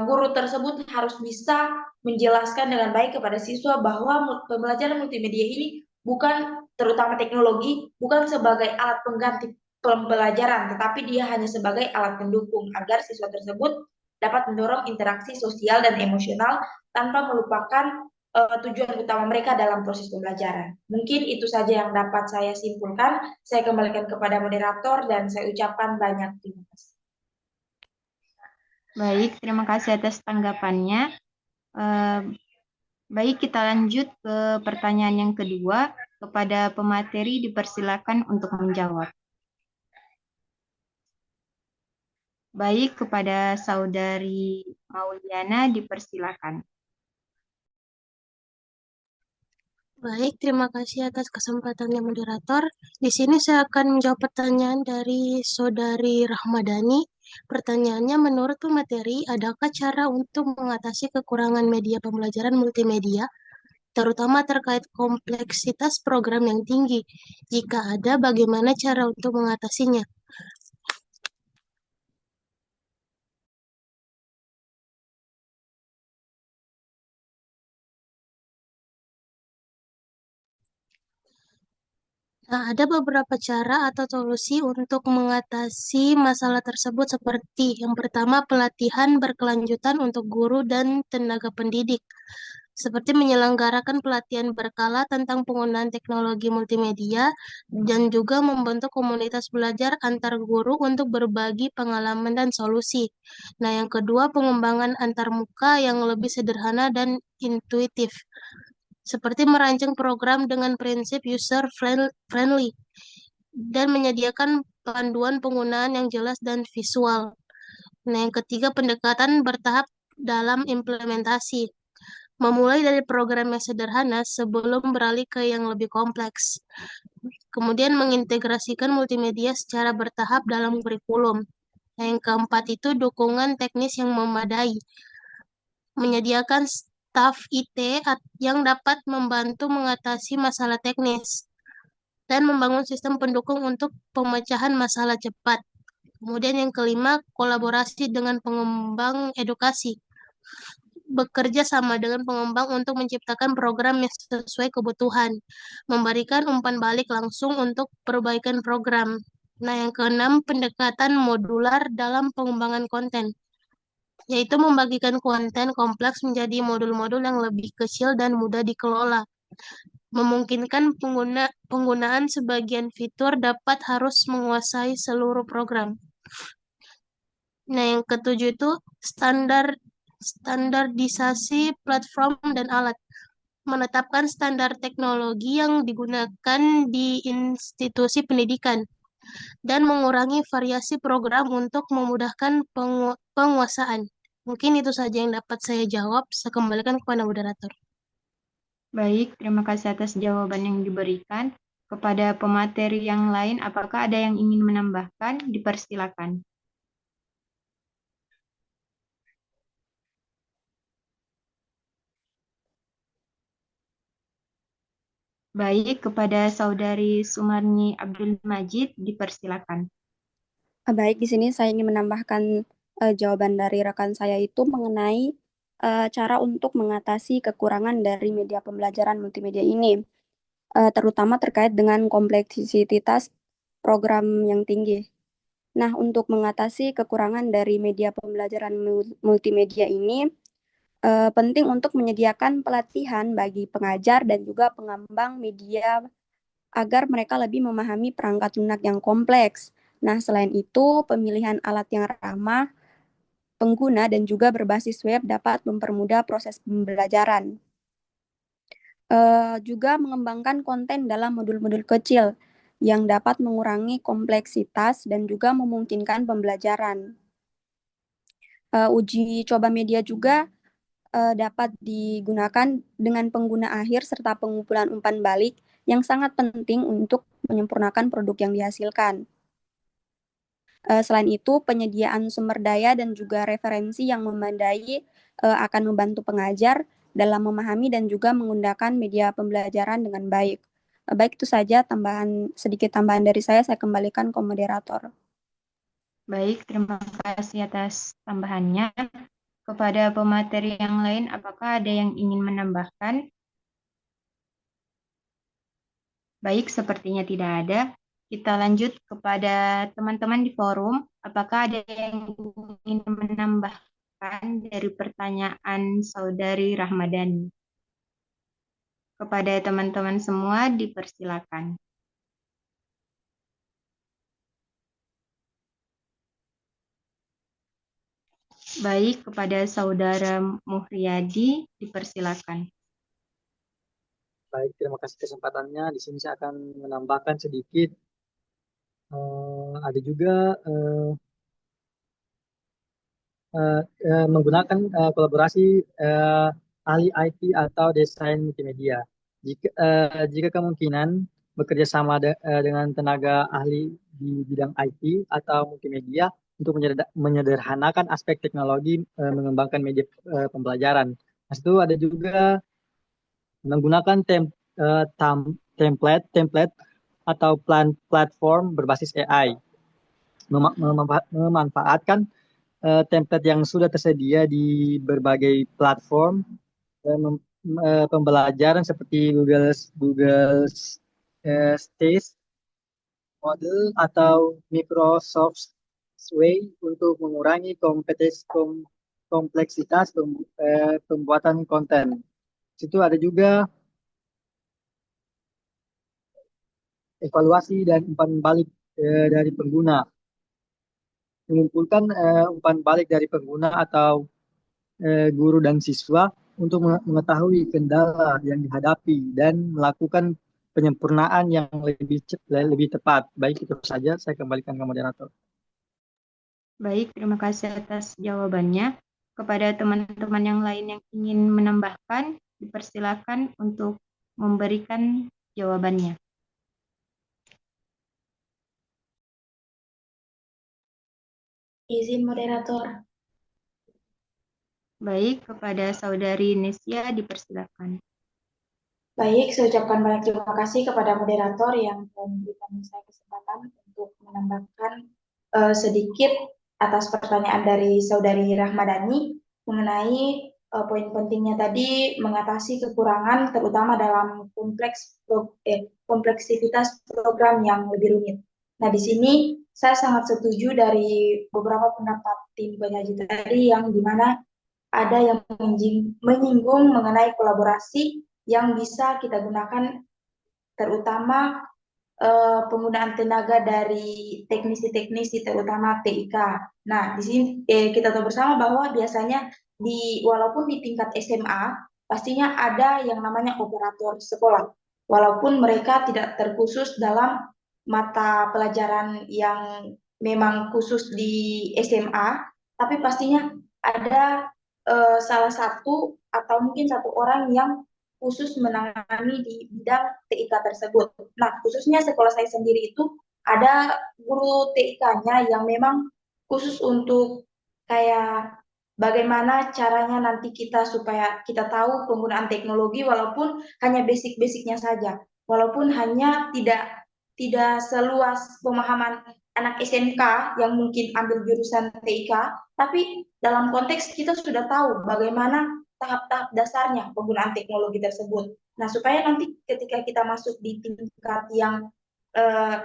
guru tersebut harus bisa menjelaskan dengan baik kepada siswa bahwa pembelajaran multimedia ini bukan terutama teknologi, bukan sebagai alat pengganti pembelajaran, tetapi dia hanya sebagai alat pendukung agar siswa tersebut dapat mendorong interaksi sosial dan emosional tanpa melupakan tujuan utama mereka dalam proses pembelajaran. Mungkin itu saja yang dapat saya simpulkan. Saya kembalikan kepada moderator dan saya ucapkan banyak terima kasih.
Baik, terima kasih atas tanggapannya. Baik, kita lanjut ke pertanyaan yang kedua. Kepada pemateri dipersilakan untuk menjawab. Baik, kepada Saudari Mauliana dipersilakan.
Baik, terima kasih atas kesempatannya moderator. Di sini saya akan menjawab pertanyaan dari Saudari Rahmadani. Pertanyaannya, menurut pemateri, adakah cara untuk mengatasi kekurangan media pembelajaran multimedia, terutama terkait kompleksitas program yang tinggi? Jika ada, bagaimana cara untuk mengatasinya? Nah, ada beberapa cara atau solusi untuk mengatasi masalah tersebut seperti yang pertama, pelatihan berkelanjutan untuk guru dan tenaga pendidik. Seperti menyelenggarakan pelatihan berkala tentang penggunaan teknologi multimedia dan juga membentuk komunitas belajar antar guru untuk berbagi pengalaman dan solusi. Nah, yang kedua, pengembangan antarmuka yang lebih sederhana dan intuitif seperti merancang program dengan prinsip user friendly dan menyediakan panduan penggunaan yang jelas dan visual. Nah, yang ketiga, pendekatan bertahap dalam implementasi. Memulai dari program yang sederhana sebelum beralih ke yang lebih kompleks. Kemudian mengintegrasikan multimedia secara bertahap dalam kurikulum. Nah, yang keempat itu dukungan teknis yang memadai. Menyediakan staf IT yang dapat membantu mengatasi masalah teknis dan membangun sistem pendukung untuk pemecahan masalah cepat. Kemudian yang kelima, kolaborasi dengan pengembang edukasi. Bekerja sama dengan pengembang untuk menciptakan program yang sesuai kebutuhan. Memberikan umpan balik langsung untuk perbaikan program. Nah, yang keenam, pendekatan modular dalam pengembangan konten, yaitu membagikan konten kompleks menjadi modul-modul yang lebih kecil dan mudah dikelola. Memungkinkan penggunaan sebagian fitur dapat harus menguasai seluruh program. Nah, yang ketujuh itu standarisasi platform dan alat. Menetapkan standar teknologi yang digunakan di institusi pendidikan dan mengurangi variasi program untuk memudahkan penguasaan. Mungkin itu saja yang dapat saya jawab. Saya kembalikan kepada moderator.
Baik, terima kasih atas jawaban yang diberikan. Kepada pemateri yang lain, apakah ada yang ingin menambahkan? Dipersilakan. Baik, kepada Saudari Sumarni Abdul Majid, dipersilakan.
Baik, di sini saya ingin menambahkan jawaban dari rekan saya itu mengenai cara untuk mengatasi kekurangan dari media pembelajaran multimedia ini, terutama terkait dengan kompleksitas program yang tinggi. Nah, untuk mengatasi kekurangan dari media pembelajaran multimedia ini, penting untuk menyediakan pelatihan bagi pengajar dan juga pengembang media agar mereka lebih memahami perangkat lunak yang kompleks. Nah, selain itu, pemilihan alat yang ramah pengguna dan juga berbasis web dapat mempermudah proses pembelajaran. Juga mengembangkan konten dalam modul-modul kecil yang dapat mengurangi kompleksitas dan juga memungkinkan pembelajaran. Uji coba media juga dapat digunakan dengan pengguna akhir serta pengumpulan umpan balik yang sangat penting untuk menyempurnakan produk yang dihasilkan. Selain itu, penyediaan sumber daya dan juga referensi yang memadai akan membantu pengajar dalam memahami dan juga menggunakan media pembelajaran dengan baik. Baik, itu saja sedikit tambahan dari saya kembalikan ke moderator.
Baik, terima kasih atas tambahannya. Kepada pemateri yang lain, apakah ada yang ingin menambahkan? Baik, sepertinya tidak ada. Kita lanjut kepada teman-teman di forum. Apakah ada yang ingin menambahkan dari pertanyaan Saudari Rahmadani? Kepada teman-teman semua dipersilakan. Baik, kepada Saudara Muhriadi dipersilakan.
Baik, terima kasih kesempatannya. Di sini saya akan menambahkan sedikit. Ada juga menggunakan kolaborasi ahli IT atau desain multimedia. Jika kemungkinan bekerja sama dengan tenaga ahli di bidang IT atau multimedia untuk menyederhanakan aspek teknologi mengembangkan media pembelajaran. Nah, itu ada juga menggunakan template atau platform berbasis AI, memanfaatkan template yang sudah tersedia di berbagai platform pembelajaran seperti Google Stage Model atau Microsoft Sway untuk mengurangi kompleksitas pembuatan konten. Situ ada juga evaluasi dan umpan balik dari pengguna. Mengumpulkan umpan balik dari pengguna atau guru dan siswa untuk mengetahui kendala yang dihadapi dan melakukan penyempurnaan yang lebih tepat. Baik, itu saja. Saya kembalikan ke moderator.
Baik, terima kasih atas jawabannya. Kepada teman-teman yang lain yang ingin menambahkan, dipersilakan untuk memberikan jawabannya.
Izin moderator.
Baik, kepada Saudari Nesia dipersilakan.
Baik, saya ucapkan banyak terima kasih kepada moderator yang memberikan saya kesempatan untuk menambahkan sedikit atas pertanyaan dari Saudari Rahmadani mengenai poin pentingnya tadi mengatasi kekurangan terutama dalam kompleksitas program yang lebih rumit. Nah, di sini saya sangat setuju dari beberapa pendapat tim penyaji tadi yang dimana ada yang menyinggung mengenai kolaborasi yang bisa kita gunakan terutama penggunaan tenaga dari teknisi-teknisi terutama TIK. Nah, di sini kita tahu bersama bahwa biasanya walaupun di tingkat SMA pastinya ada yang namanya operator sekolah. Walaupun mereka tidak terkhusus dalam mata pelajaran yang memang khusus di SMA, tapi pastinya ada salah satu atau mungkin satu orang yang khusus menangani di bidang TIK tersebut. Nah, khususnya sekolah saya sendiri itu ada guru TIK-nya yang memang khusus untuk kayak bagaimana caranya nanti kita supaya kita tahu penggunaan teknologi walaupun hanya basic-basicnya saja, walaupun hanya tidak seluas pemahaman anak SMK yang mungkin ambil jurusan TIK, tapi dalam konteks kita sudah tahu bagaimana tahap-tahap dasarnya penggunaan teknologi tersebut. Nah, supaya nanti ketika kita masuk di tingkat yang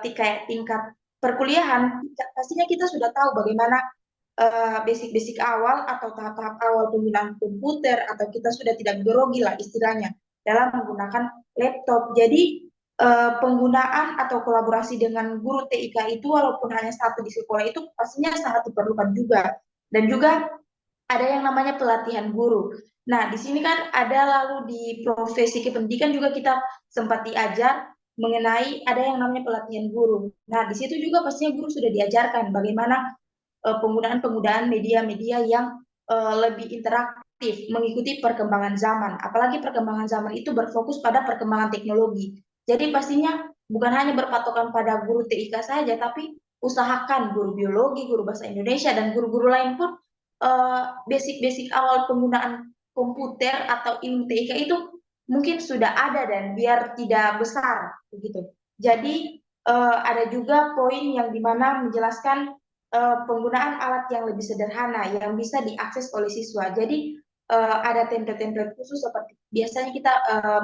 tingkat perkuliahan, pastinya kita sudah tahu bagaimana basic-basic awal atau tahap-tahap awal penggunaan komputer atau kita sudah tidak grogi lah istilahnya dalam menggunakan laptop. Jadi penggunaan atau kolaborasi dengan guru TIK itu walaupun hanya satu di sekolah itu pastinya sangat diperlukan juga. Dan juga ada yang namanya pelatihan guru. Nah, di sini kan ada lalu di profesi kependidikan juga kita sempat diajar mengenai ada yang namanya pelatihan guru. Nah, di situ juga pastinya guru sudah diajarkan bagaimana penggunaan media-media yang lebih interaktif mengikuti perkembangan zaman. Apalagi perkembangan zaman itu berfokus pada perkembangan teknologi. Jadi pastinya bukan hanya berpatokan pada guru TIK saja, tapi usahakan guru biologi, guru bahasa Indonesia, dan guru-guru lain pun basic-basic awal penggunaan komputer atau ilmu TIK itu mungkin sudah ada dan biar tidak besar begitu. Jadi ada juga poin yang dimana menjelaskan penggunaan alat yang lebih sederhana yang bisa diakses oleh siswa. Jadi ada template-template khusus seperti biasanya kita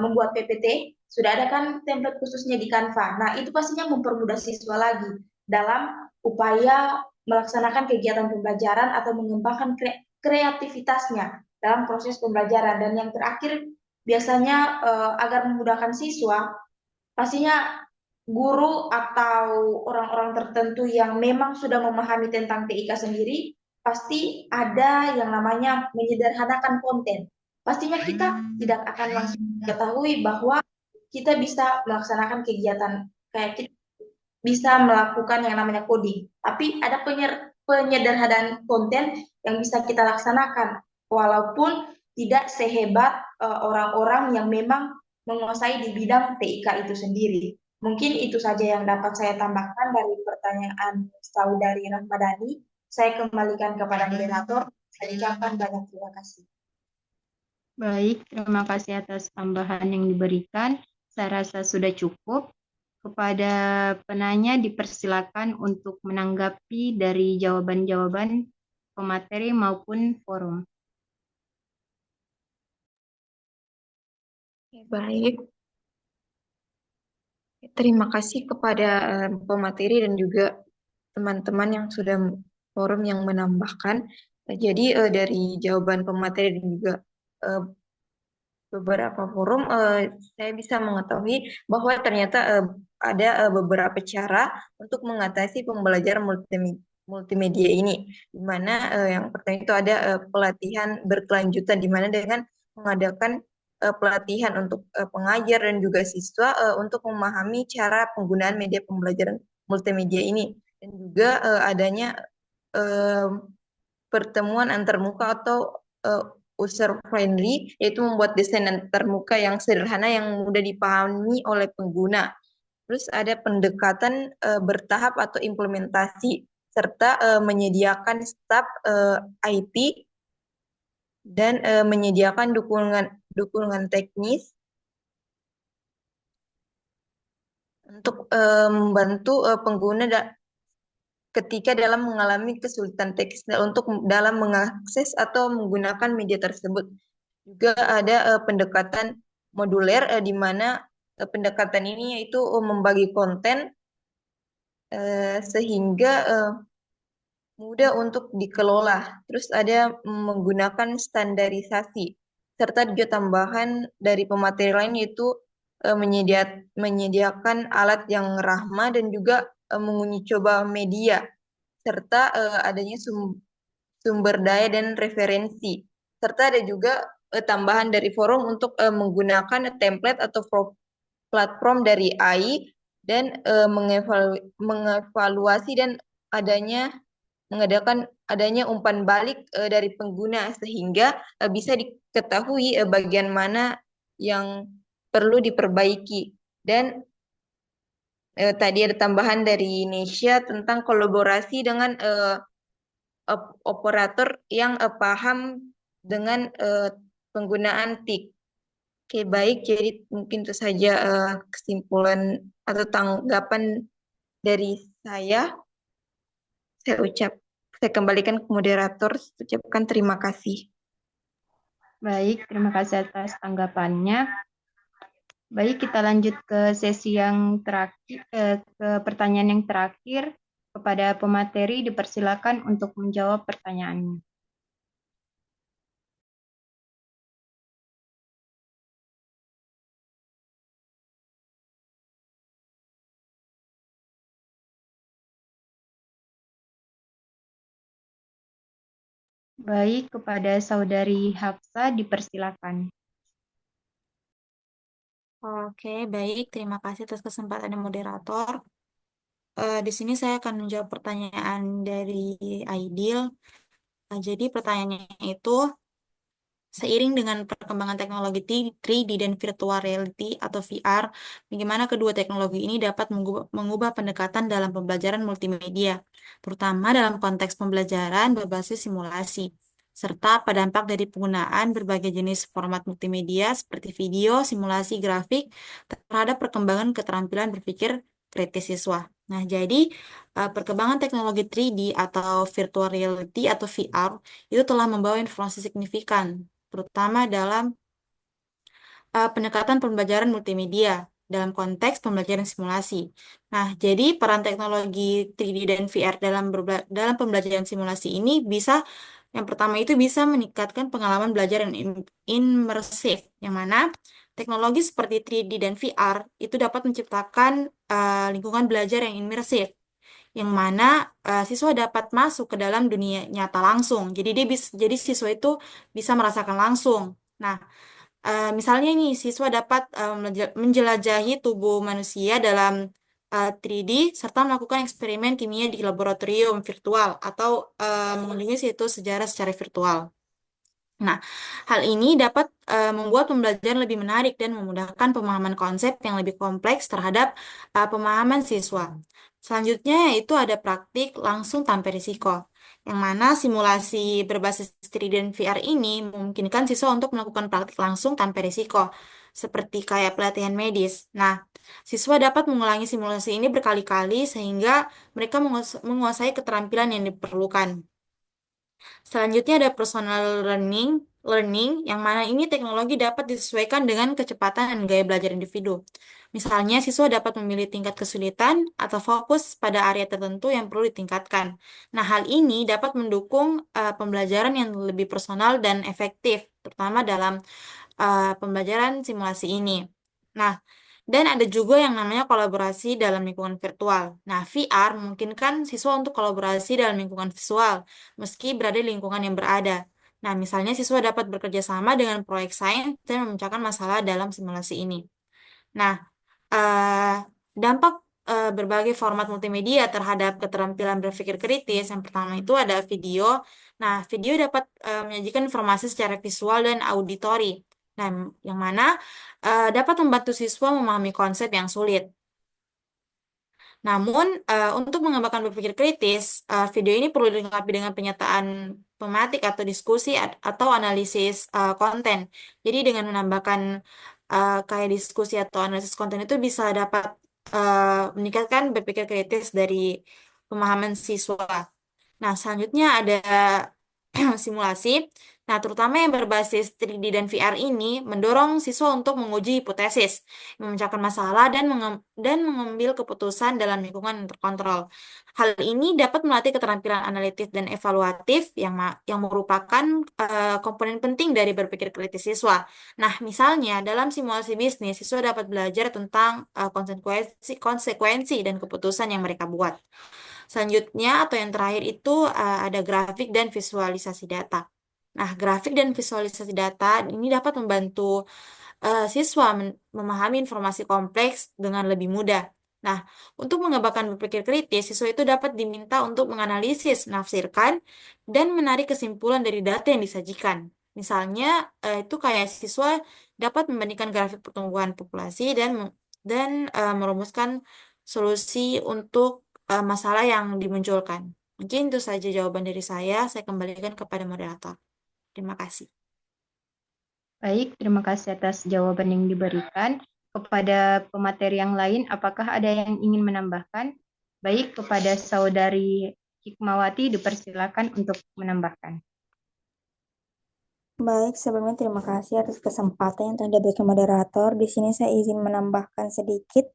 membuat PPT, sudah ada kan template khususnya di Canva. Nah, itu pastinya mempermudah siswa lagi dalam upaya melaksanakan kegiatan pembelajaran atau mengembangkan kreativitasnya dalam proses pembelajaran. Dan yang terakhir, biasanya agar memudahkan siswa, pastinya guru atau orang-orang tertentu yang memang sudah memahami tentang TIK sendiri, pasti ada yang namanya menyederhanakan konten. Pastinya kita tidak akan langsung ketahui bahwa kita bisa melaksanakan kegiatan kayak kita bisa melakukan yang namanya coding. Tapi ada penyederhanaan konten yang bisa kita laksanakan, walaupun tidak sehebat orang-orang yang memang menguasai di bidang TIK itu sendiri. Mungkin itu saja yang dapat saya tambahkan dari pertanyaan saudari Rahmadani. Saya kembalikan kepada moderator. Saya ucapkan banyak terima kasih.
Baik, terima kasih atas tambahan yang diberikan. Saya rasa sudah cukup. Kepada penanya dipersilakan untuk menanggapi dari jawaban-jawaban pemateri maupun forum.
Baik. Terima kasih kepada pemateri dan juga teman-teman yang sudah forum yang menambahkan. Jadi dari jawaban pemateri dan juga beberapa forum, saya bisa mengetahui bahwa ternyata ada beberapa cara untuk mengatasi pembelajaran multimedia ini, di mana yang pertama itu ada pelatihan berkelanjutan, di mana dengan mengadakan pelatihan untuk pengajar dan juga siswa untuk memahami cara penggunaan media pembelajaran multimedia ini, dan juga adanya pertemuan antarmuka atau user friendly, yaitu membuat desain antarmuka yang sederhana yang mudah dipahami oleh pengguna. Terus ada pendekatan bertahap atau implementasi, serta menyediakan staf IT dan menyediakan dukungan teknis untuk membantu pengguna ketika dalam mengalami kesulitan teknis untuk dalam mengakses atau menggunakan media tersebut. Juga ada pendekatan moduler, di mana pendekatan ini yaitu membagi konten sehingga mudah untuk dikelola. Terus ada menggunakan standarisasi, serta juga tambahan dari pemateri lain yaitu menyediakan alat yang ramah dan juga menguji coba media, serta adanya sumber daya dan referensi. Serta ada juga tambahan dari forum untuk menggunakan template atau platform dari AI dan mengevaluasi dan mengadakan adanya umpan balik dari pengguna, sehingga bisa diketahui bagian mana yang perlu diperbaiki. Dan tadi ada tambahan dari Nesya tentang kolaborasi dengan operator yang paham dengan penggunaan TIK. Oke, baik. Jadi mungkin itu saja kesimpulan atau tanggapan dari saya. Saya kembalikan ke moderator. Ucapkan terima kasih.
Baik, terima kasih atas tanggapannya. Baik, kita lanjut ke sesi yang terakhir, ke pertanyaan yang terakhir. Kepada pemateri dipersilakan untuk menjawab pertanyaannya. Baik, kepada saudari Hafsa dipersilakan.
Oke, baik. Terima kasih atas kesempatannya moderator. Di sini saya akan menjawab pertanyaan dari Aidil. Jadi pertanyaannya itu, seiring dengan perkembangan teknologi 3D dan virtual reality atau VR, bagaimana kedua teknologi ini dapat mengubah pendekatan dalam pembelajaran multimedia, terutama dalam konteks pembelajaran berbasis simulasi, serta apa dampak dari penggunaan berbagai jenis format multimedia seperti video, simulasi grafik terhadap perkembangan keterampilan berpikir kritis siswa. Nah, jadi perkembangan teknologi 3D atau virtual reality atau VR itu telah membawa informasi signifikan terutama dalam pendekatan pembelajaran multimedia dalam konteks pembelajaran simulasi. Nah, jadi peran teknologi 3D dan VR dalam pembelajaran simulasi ini bisa, yang pertama itu bisa meningkatkan pengalaman belajar yang imersif, yang mana teknologi seperti 3D dan VR itu dapat menciptakan lingkungan belajar yang imersif, yang mana siswa dapat masuk ke dalam dunia nyata langsung. Jadi siswa itu bisa merasakan langsung. Nah, misalnya nih, siswa dapat menjelajahi tubuh manusia dalam 3D serta melakukan eksperimen kimia di laboratorium virtual atau mengunjungi situs sejarah secara virtual. Nah, hal ini dapat membuat pembelajaran lebih menarik dan memudahkan pemahaman konsep yang lebih kompleks terhadap pemahaman siswa. Selanjutnya yaitu ada praktik langsung tanpa risiko, yang mana simulasi berbasis 3D dan VR ini memungkinkan siswa untuk melakukan praktik langsung tanpa risiko, seperti kayak pelatihan medis. Nah, siswa dapat mengulangi simulasi ini berkali-kali sehingga mereka menguasai keterampilan yang diperlukan. Selanjutnya ada personal learning yang mana ini teknologi dapat disesuaikan dengan kecepatan dan gaya belajar individu. Misalnya, siswa dapat memilih tingkat kesulitan atau fokus pada area tertentu yang perlu ditingkatkan. Nah, hal ini dapat mendukung pembelajaran yang lebih personal dan efektif, terutama dalam pembelajaran simulasi ini. Nah, dan ada juga yang namanya kolaborasi dalam lingkungan virtual. Nah, VR memungkinkan siswa untuk kolaborasi dalam lingkungan visual, meski berada di lingkungan yang berada. Nah, misalnya siswa dapat bekerja sama dengan proyek sains dan memecahkan masalah dalam simulasi ini. Nah, eh, dampak berbagai format multimedia terhadap keterampilan berpikir kritis, yang pertama itu ada video. Nah, video dapat menyajikan informasi secara visual dan auditori. Nah, yang mana dapat membantu siswa memahami konsep yang sulit. Namun, untuk mengembangkan berpikir kritis, video ini perlu dilengkapi dengan penyataan pematik atau diskusi atau analisis konten. Jadi, dengan menambahkan kayak diskusi atau analisis konten itu bisa dapat meningkatkan berpikir kritis dari pemahaman siswa. Nah, selanjutnya ada simulasi. Nah, terutama yang berbasis 3D dan VR ini mendorong siswa untuk menguji hipotesis, memecahkan masalah, dan mengambil keputusan dalam lingkungan yang terkontrol. Hal ini dapat melatih keterampilan analitis dan evaluatif yang merupakan komponen penting dari berpikir kritis siswa. Nah, misalnya dalam simulasi bisnis, siswa dapat belajar tentang konsekuensi dan keputusan yang mereka buat. Selanjutnya atau yang terakhir itu ada grafik dan visualisasi data. Nah, grafik dan visualisasi data ini dapat membantu siswa memahami informasi kompleks dengan lebih mudah. Nah, untuk mengembangkan berpikir kritis, siswa itu dapat diminta untuk menganalisis, menafsirkan, dan menarik kesimpulan dari data yang disajikan. Misalnya, itu kayak siswa dapat membandingkan grafik pertumbuhan populasi dan merumuskan solusi untuk masalah yang dimunculkan. Mungkin itu saja jawaban dari saya. Saya kembalikan kepada moderator. Terima kasih.
Baik, terima kasih atas jawaban yang diberikan. Kepada pemateri yang lain, apakah ada yang ingin menambahkan? Baik, kepada Saudari Hikmawati dipersilakan untuk menambahkan.
Baik, sebelumnya terima kasih atas kesempatan yang telah diberikan moderator. Di sini saya izin menambahkan sedikit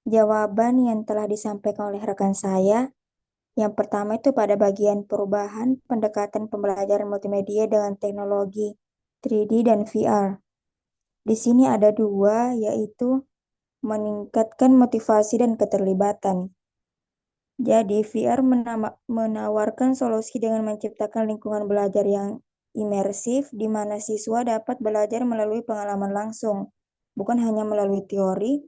jawaban yang telah disampaikan oleh rekan saya. Yang pertama itu pada bagian perubahan pendekatan pembelajaran multimedia dengan teknologi 3D dan VR. Di sini ada dua, yaitu meningkatkan motivasi dan keterlibatan. Jadi, VR menawarkan solusi dengan menciptakan lingkungan belajar yang imersif, di mana siswa dapat belajar melalui pengalaman langsung, bukan hanya melalui teori.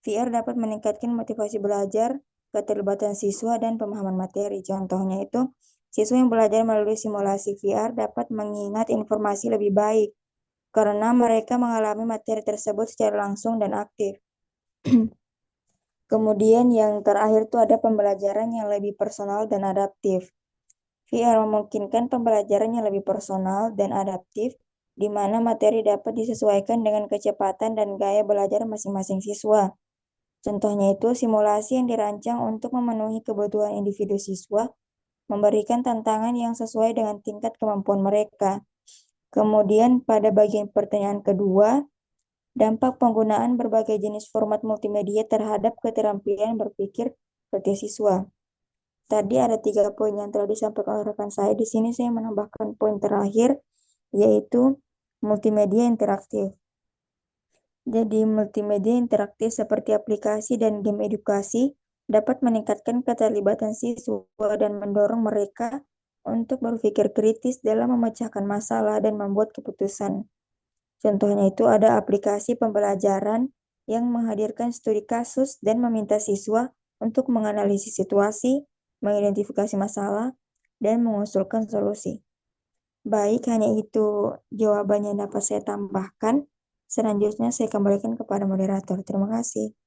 VR dapat meningkatkan motivasi belajar, keterlibatan siswa, dan pemahaman materi. Contohnya itu, siswa yang belajar melalui simulasi VR dapat mengingat informasi lebih baik, karena mereka mengalami materi tersebut secara langsung dan aktif. Kemudian yang terakhir itu ada pembelajaran yang lebih personal dan adaptif. VR memungkinkan pembelajaran yang lebih personal dan adaptif, di mana materi dapat disesuaikan dengan kecepatan dan gaya belajar masing-masing siswa. Contohnya itu simulasi yang dirancang untuk memenuhi kebutuhan individu siswa, memberikan tantangan yang sesuai dengan tingkat kemampuan mereka. Kemudian pada bagian pertanyaan kedua, dampak penggunaan berbagai jenis format multimedia terhadap keterampilan berpikir kritis siswa. Tadi ada 3 poin yang telah disampaikan oleh rekan saya. Di sini saya menambahkan poin terakhir, yaitu multimedia interaktif. Jadi, multimedia interaktif seperti aplikasi dan game edukasi dapat meningkatkan keterlibatan siswa dan mendorong mereka untuk berpikir kritis dalam memecahkan masalah dan membuat keputusan. Contohnya itu ada aplikasi pembelajaran yang menghadirkan studi kasus dan meminta siswa untuk menganalisis situasi, mengidentifikasi masalah, dan mengusulkan solusi. Baik, hanya itu jawabannya yang dapat saya tambahkan. Selanjutnya saya kembalikan kepada moderator. Terima kasih.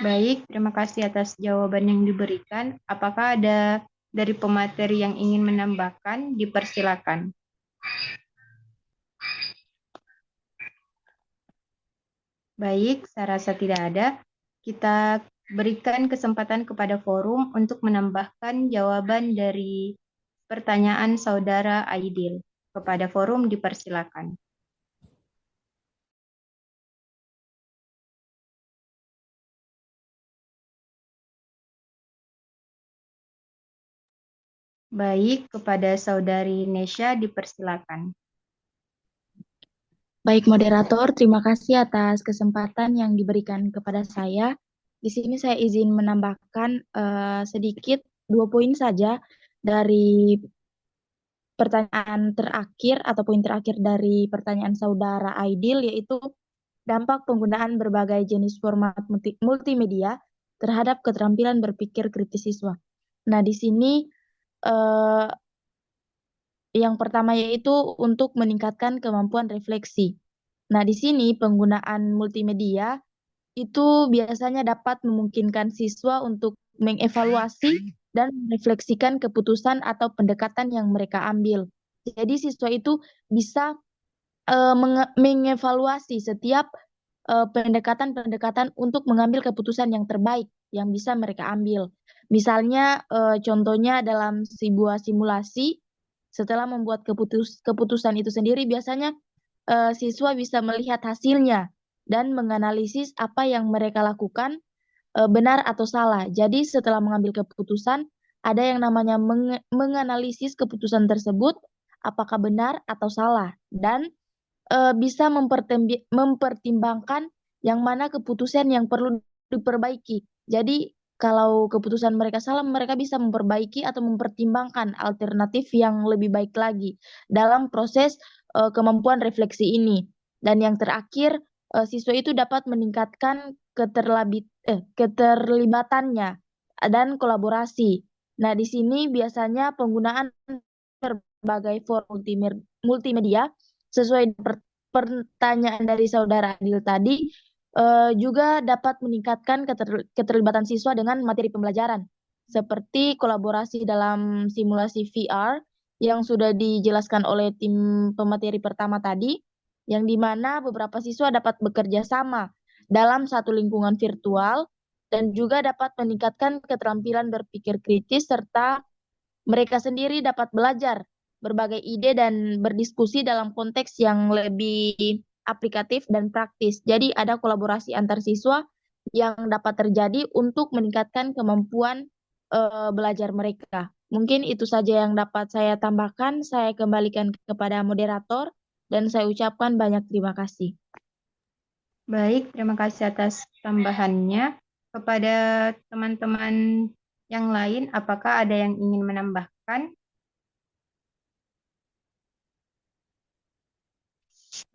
Baik, terima kasih atas jawaban yang diberikan. Apakah ada dari pemateri yang ingin menambahkan? Dipersilakan. Baik, saya rasa tidak ada. Kita berikan kesempatan kepada forum untuk menambahkan jawaban dari pertanyaan saudara Aidil. Kepada forum dipersilakan. Baik, kepada saudari Nesya dipersilakan.
Baik, moderator, terima kasih atas kesempatan yang diberikan kepada saya. Di sini saya izin menambahkan sedikit 2 poin saja dari pertanyaan terakhir atau poin terakhir dari pertanyaan saudara Aidil, yaitu dampak penggunaan berbagai jenis format multimedia terhadap keterampilan berpikir kritis siswa. Nah, di sini yang pertama yaitu untuk meningkatkan kemampuan refleksi. Nah, di sini penggunaan multimedia itu biasanya dapat memungkinkan siswa untuk mengevaluasi dan merefleksikan keputusan atau pendekatan yang mereka ambil. Jadi siswa itu bisa mengevaluasi setiap pendekatan-pendekatan untuk mengambil keputusan yang terbaik yang bisa mereka ambil. Misalnya contohnya dalam sebuah simulasi, setelah membuat keputusan itu sendiri, biasanya siswa bisa melihat hasilnya dan menganalisis apa yang mereka lakukan benar atau salah. Jadi setelah mengambil keputusan, ada yang namanya menganalisis keputusan tersebut apakah benar atau salah, dan bisa mempertimbangkan yang mana keputusan yang perlu diperbaiki. Jadi kalau keputusan mereka salah, mereka bisa memperbaiki atau mempertimbangkan alternatif yang lebih baik lagi dalam proses kemampuan refleksi ini. Dan yang terakhir, siswa itu dapat meningkatkan keterlibatannya dan kolaborasi. Nah, di sini biasanya penggunaan berbagai forum multimedia sesuai pertanyaan dari saudara Adil tadi, juga dapat meningkatkan keterlibatan siswa dengan materi pembelajaran, seperti kolaborasi dalam simulasi VR yang sudah dijelaskan oleh tim pemateri pertama tadi, yang dimana beberapa siswa dapat bekerja sama dalam satu lingkungan virtual dan juga dapat meningkatkan keterampilan berpikir kritis serta mereka sendiri dapat belajar berbagai ide dan berdiskusi dalam konteks yang lebih aplikatif dan praktis. Jadi ada kolaborasi antar siswa yang dapat terjadi untuk meningkatkan kemampuan belajar mereka. Mungkin itu saja yang dapat saya tambahkan. Saya kembalikan kepada moderator dan saya ucapkan banyak terima kasih.
Baik, terima kasih atas tambahannya. Kepada teman-teman yang lain, apakah ada yang ingin menambahkan?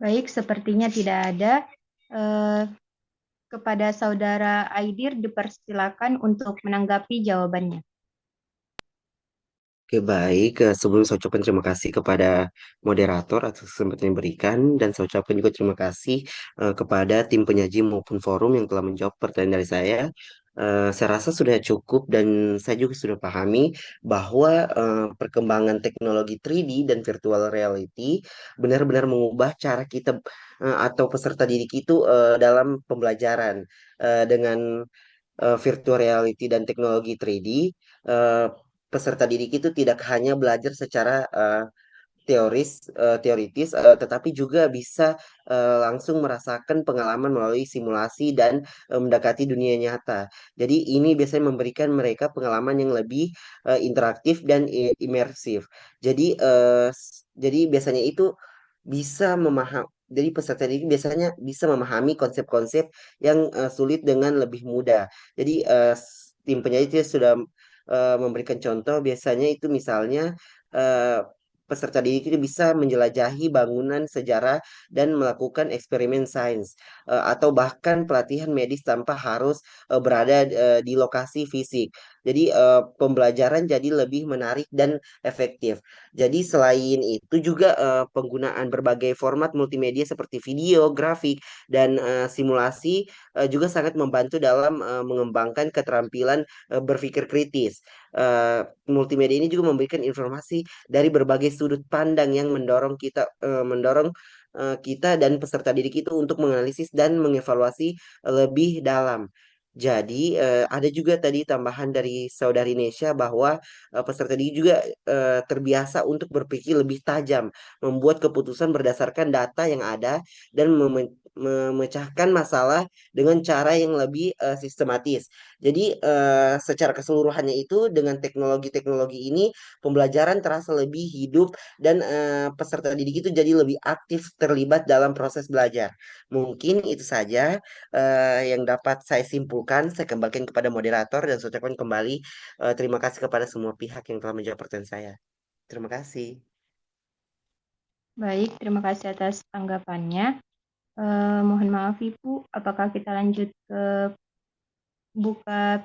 Baik, sepertinya tidak ada. Kepada saudara Aidir dipersilakan untuk menanggapi jawabannya.
Oke, baik. Sebelum saya ucapkan terima kasih kepada moderator atas kesempatan yang diberikan, dan saya ucapkan juga terima kasih kepada tim penyaji maupun forum yang telah menjawab pertanyaan dari saya. Saya rasa sudah cukup dan saya juga sudah pahami bahwa perkembangan teknologi 3D dan virtual reality benar-benar mengubah cara kita atau peserta didik itu dalam pembelajaran dengan virtual reality dan teknologi 3D. Peserta didik itu tidak hanya belajar secara teoritis, tetapi juga bisa langsung merasakan pengalaman melalui simulasi dan mendekati dunia nyata. Jadi ini biasanya memberikan mereka pengalaman yang lebih interaktif dan imersif. Jadi biasanya itu bisa memahami. Jadi peserta didik biasanya bisa memahami konsep-konsep yang sulit dengan lebih mudah. Jadi tim penyaji sudah memberikan contoh, biasanya itu misalnya eh, peserta didik itu bisa menjelajahi bangunan sejarah dan melakukan eksperimen sains, atau bahkan pelatihan medis tanpa harus berada di lokasi fisik. Jadi pembelajaran jadi lebih menarik dan efektif. Jadi selain itu juga penggunaan berbagai format multimedia seperti video, grafik, dan simulasi juga sangat membantu dalam mengembangkan keterampilan berpikir kritis. Eh, Multimedia ini juga memberikan informasi dari berbagai sudut pandang yang mendorong kita dan peserta didik itu untuk menganalisis dan mengevaluasi lebih dalam. Jadi ada juga tadi tambahan dari Saudari Nesya bahwa peserta didik juga terbiasa untuk berpikir lebih tajam, membuat keputusan berdasarkan data yang ada dan memecahkan masalah dengan cara yang lebih sistematis. Jadi secara keseluruhannya itu dengan teknologi-teknologi ini pembelajaran terasa lebih hidup dan peserta didik itu jadi lebih aktif terlibat dalam proses belajar. Mungkin itu saja yang dapat saya simpulkan. Saya kembalikan kepada moderator dan saya ucapkan kembali terima kasih kepada semua pihak yang telah menjawab pertanyaan saya. Terima kasih.
Baik, terima kasih atas tanggapannya. Mohon maaf Ibu, apakah kita lanjut ke buka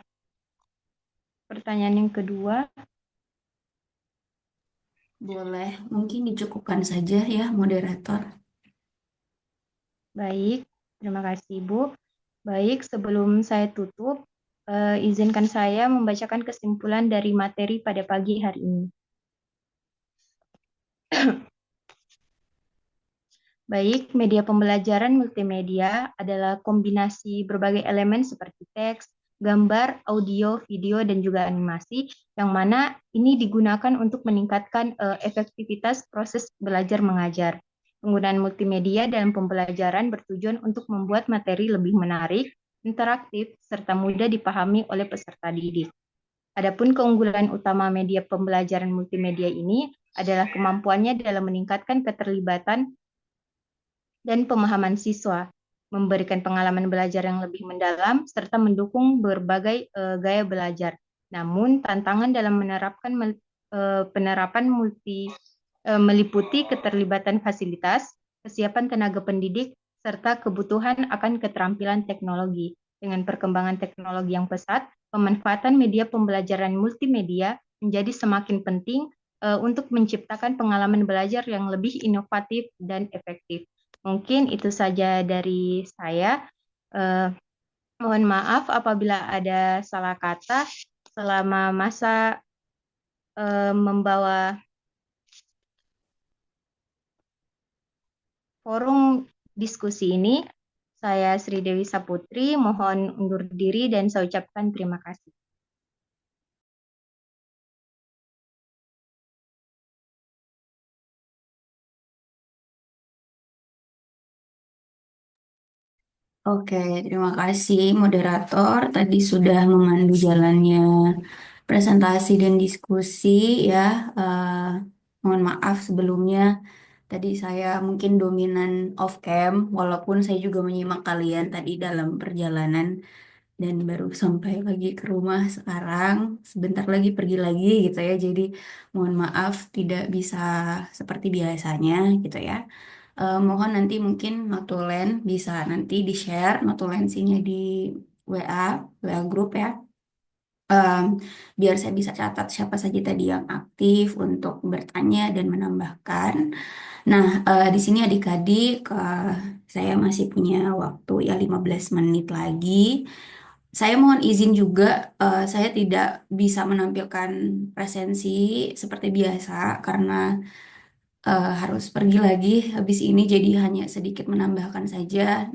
pertanyaan yang kedua?
Boleh, mungkin dicukupkan saja ya, moderator.
Baik, terima kasih Ibu. Baik, sebelum saya tutup, izinkan saya membacakan kesimpulan dari materi pada pagi hari ini. Baik, media pembelajaran multimedia adalah kombinasi berbagai elemen seperti teks, gambar, audio, video, dan juga animasi, yang mana ini digunakan untuk meningkatkan efektivitas proses belajar mengajar. Penggunaan multimedia dalam pembelajaran bertujuan untuk membuat materi lebih menarik, interaktif, serta mudah dipahami oleh peserta didik. Adapun keunggulan utama media pembelajaran multimedia ini adalah kemampuannya dalam meningkatkan keterlibatan dan pemahaman siswa, memberikan pengalaman belajar yang lebih mendalam, serta mendukung berbagai gaya belajar. Namun, tantangan dalam penerapan meliputi keterlibatan fasilitas, kesiapan tenaga pendidik, serta kebutuhan akan keterampilan teknologi. Dengan perkembangan teknologi yang pesat, pemanfaatan media pembelajaran multimedia menjadi semakin penting untuk menciptakan pengalaman belajar yang lebih inovatif dan efektif. Mungkin itu saja dari saya. Mohon maaf apabila ada salah kata selama masa membawa forum diskusi ini. Saya Sri Dewi Saputri, mohon undur diri dan saya ucapkan terima kasih.
Oke, terima kasih moderator. Tadi sudah memandu jalannya presentasi dan diskusi ya. Mohon maaf sebelumnya. Tadi saya mungkin dominan off cam, walaupun saya juga menyimak kalian tadi dalam perjalanan dan baru sampai lagi ke rumah sekarang. Sebentar lagi pergi lagi gitu ya. Jadi mohon maaf tidak bisa seperti biasanya gitu ya. Mohon nanti mungkin notulen bisa nanti di-share notulensinya di WA grup ya. Biar saya bisa catat siapa saja tadi yang aktif untuk bertanya dan menambahkan. Nah, di sini adik-adik saya masih punya waktu ya 15 menit lagi. Saya mohon izin juga, saya tidak bisa menampilkan presensi seperti biasa karena harus pergi lagi habis ini, jadi hanya sedikit menambahkan saja.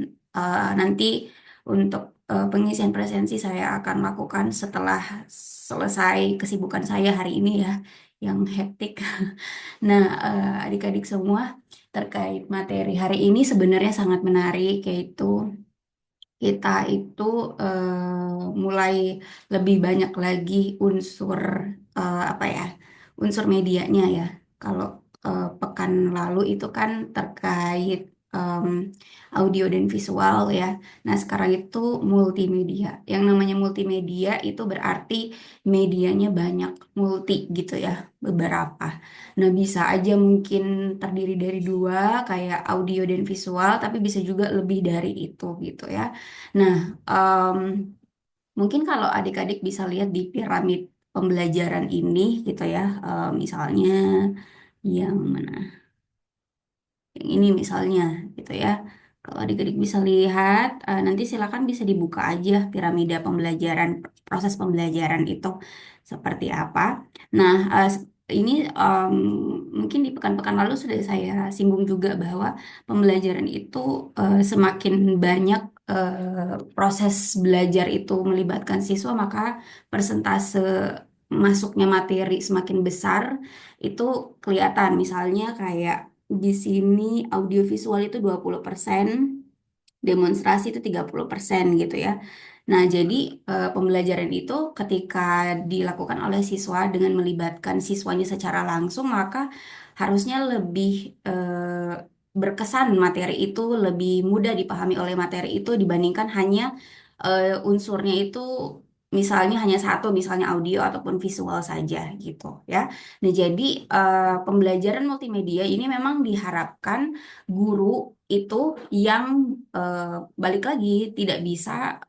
Nanti untuk pengisian presensi saya akan lakukan setelah selesai kesibukan saya hari ini ya,
yang hektik. Nah, adik-adik semua, terkait materi hari ini sebenarnya sangat menarik, yaitu kita itu mulai lebih banyak lagi unsur apa ya, unsur medianya ya. Kalau pekan lalu itu kan terkait em, audio dan visual ya. Nah, sekarang itu multimedia. Yang namanya multimedia itu berarti medianya banyak, multi gitu ya, beberapa. Nah, bisa aja mungkin terdiri dari dua, kayak audio dan visual, tapi bisa juga lebih dari itu gitu ya. Nah, em, mungkin kalau adik-adik bisa lihat di piramid pembelajaran ini gitu ya, misalnya yang mana? Yang ini misalnya gitu ya. Kalau adik-adik bisa lihat, nanti silakan bisa dibuka aja piramida pembelajaran, proses pembelajaran itu seperti apa. Nah, ini mungkin di pekan-pekan lalu sudah saya singgung juga bahwa pembelajaran itu semakin banyak proses belajar itu melibatkan siswa, maka persentase masuknya materi semakin besar itu kelihatan. Misalnya kayak di sini audiovisual itu 20%, demonstrasi itu 30% gitu ya. Nah, jadi pembelajaran itu ketika dilakukan oleh siswa dengan melibatkan siswanya secara langsung, maka harusnya lebih berkesan materi itu, lebih mudah dipahami oleh materi itu dibandingkan hanya unsurnya itu misalnya hanya satu, misalnya audio ataupun visual saja gitu ya. Nah, jadi pembelajaran multimedia ini memang diharapkan guru itu yang balik lagi tidak bisa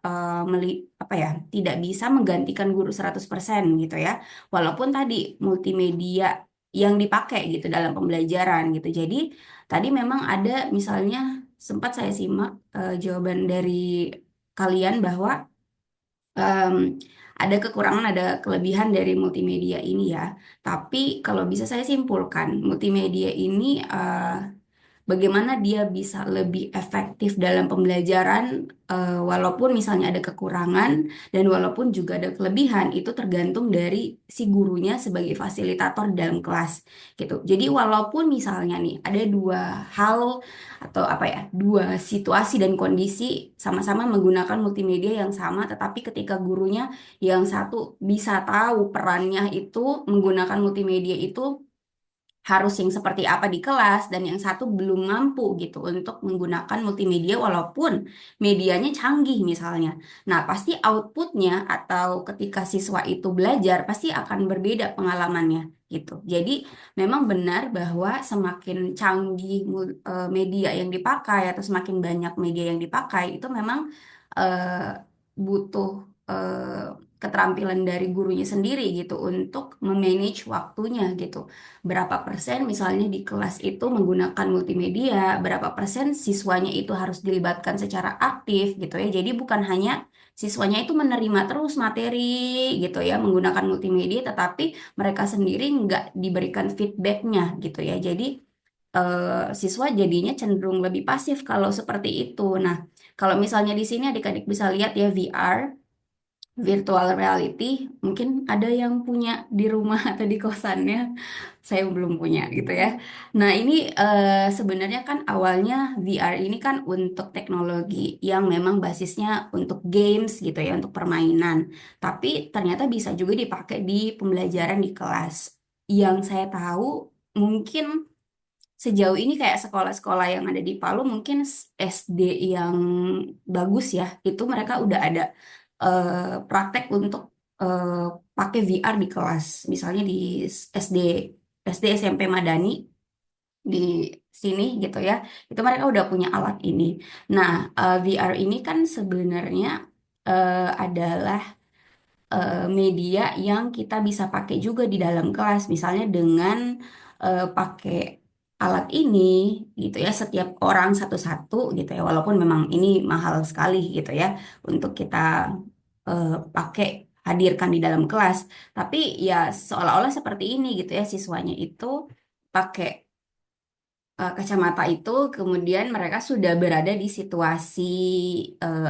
apa ya, tidak bisa menggantikan guru 100% gitu ya. Walaupun tadi multimedia yang dipakai gitu dalam pembelajaran gitu. Jadi tadi memang ada misalnya sempat saya simak jawaban dari kalian bahwa em, ada kekurangan, ada kelebihan dari multimedia ini ya. Tapi kalau bisa saya simpulkan, multimedia ini bagaimana dia bisa lebih efektif dalam pembelajaran, walaupun misalnya ada kekurangan dan walaupun juga ada kelebihan, itu tergantung dari si gurunya sebagai fasilitator di dalam kelas gitu. Jadi walaupun misalnya nih ada dua hal atau apa ya, dua situasi dan kondisi sama-sama menggunakan multimedia yang sama, tetapi ketika gurunya yang satu bisa tahu perannya itu menggunakan multimedia itu harus yang seperti apa di kelas dan yang satu belum mampu gitu untuk menggunakan multimedia walaupun medianya canggih misalnya. Nah, pasti outputnya atau ketika siswa itu belajar pasti akan berbeda pengalamannya gitu. Jadi memang benar bahwa semakin canggih media yang dipakai atau semakin banyak media yang dipakai itu memang butuh keterampilan dari gurunya sendiri gitu untuk memanage waktunya gitu berapa persen misalnya di kelas itu menggunakan multimedia, berapa persen siswanya itu harus dilibatkan secara aktif gitu ya. Jadi bukan hanya siswanya itu menerima terus materi gitu ya menggunakan multimedia, tetapi mereka sendiri nggak diberikan feedbacknya gitu ya. Jadi siswa jadinya cenderung lebih pasif kalau seperti itu. Nah, kalau misalnya di sini adik-adik bisa lihat ya VR, virtual reality, mungkin ada yang punya di rumah atau di kosannya, saya belum punya gitu ya. Nah, ini sebenarnya kan awalnya VR ini kan untuk teknologi yang memang basisnya untuk games gitu ya, untuk permainan. Tapi ternyata bisa juga dipakai di pembelajaran di kelas. Yang saya tahu mungkin sejauh ini kayak sekolah-sekolah yang ada di Palu mungkin SD yang bagus ya, itu mereka udah ada praktek untuk eh, pakai VR di kelas. Misalnya di SD, SMP Madani di sini gitu ya, itu mereka udah punya alat ini. Nah, VR ini kan sebenarnya adalah media yang kita bisa pakai juga di dalam kelas, misalnya dengan pakai alat ini gitu ya, setiap orang satu-satu gitu ya, walaupun memang ini mahal sekali gitu ya untuk kita pakai hadirkan di dalam kelas, tapi ya seolah-olah seperti ini gitu ya, siswanya itu pakai kacamata itu, kemudian mereka sudah berada di situasi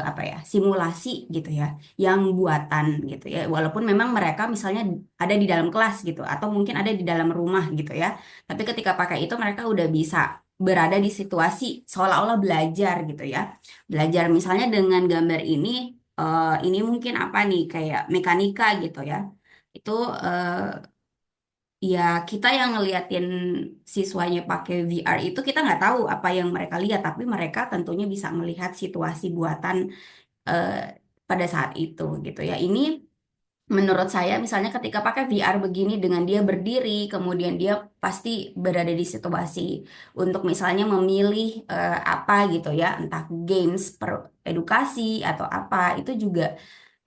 apa ya, simulasi gitu ya, yang buatan gitu ya. Walaupun memang mereka misalnya ada di dalam kelas gitu, atau mungkin ada di dalam rumah gitu ya. Tapi ketika pakai itu mereka udah bisa berada di situasi seolah-olah belajar gitu ya. Belajar misalnya dengan gambar ini mungkin apa nih, kayak mekanika gitu ya. Itu ya kita yang ngeliatin siswanya pakai VR itu kita nggak tahu apa yang mereka lihat, tapi mereka tentunya bisa melihat situasi buatan eh, pada saat itu gitu ya. Ini menurut saya misalnya ketika pakai VR begini dengan dia berdiri, kemudian dia pasti berada di situasi untuk misalnya memilih apa gitu ya, entah games per edukasi atau apa, itu juga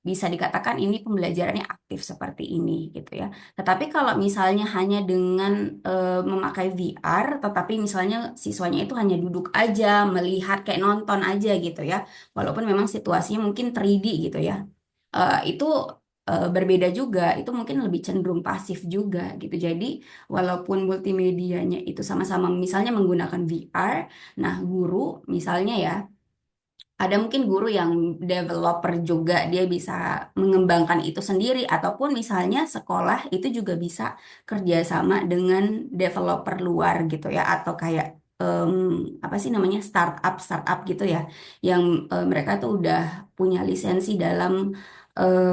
bisa dikatakan ini pembelajarannya aktif seperti ini gitu ya. Tetapi kalau misalnya hanya dengan memakai VR, tetapi misalnya siswanya itu hanya duduk aja, melihat kayak nonton aja gitu ya, walaupun memang situasinya mungkin 3D gitu ya, itu berbeda juga, itu mungkin lebih cenderung pasif juga gitu. Jadi walaupun multimedianya itu sama-sama misalnya menggunakan VR, nah guru misalnya ya, ada mungkin guru yang developer juga, dia bisa mengembangkan itu sendiri, ataupun misalnya sekolah itu juga bisa kerjasama dengan developer luar gitu ya, atau kayak em, apa sih namanya, startup gitu ya, yang mereka tuh udah punya lisensi dalam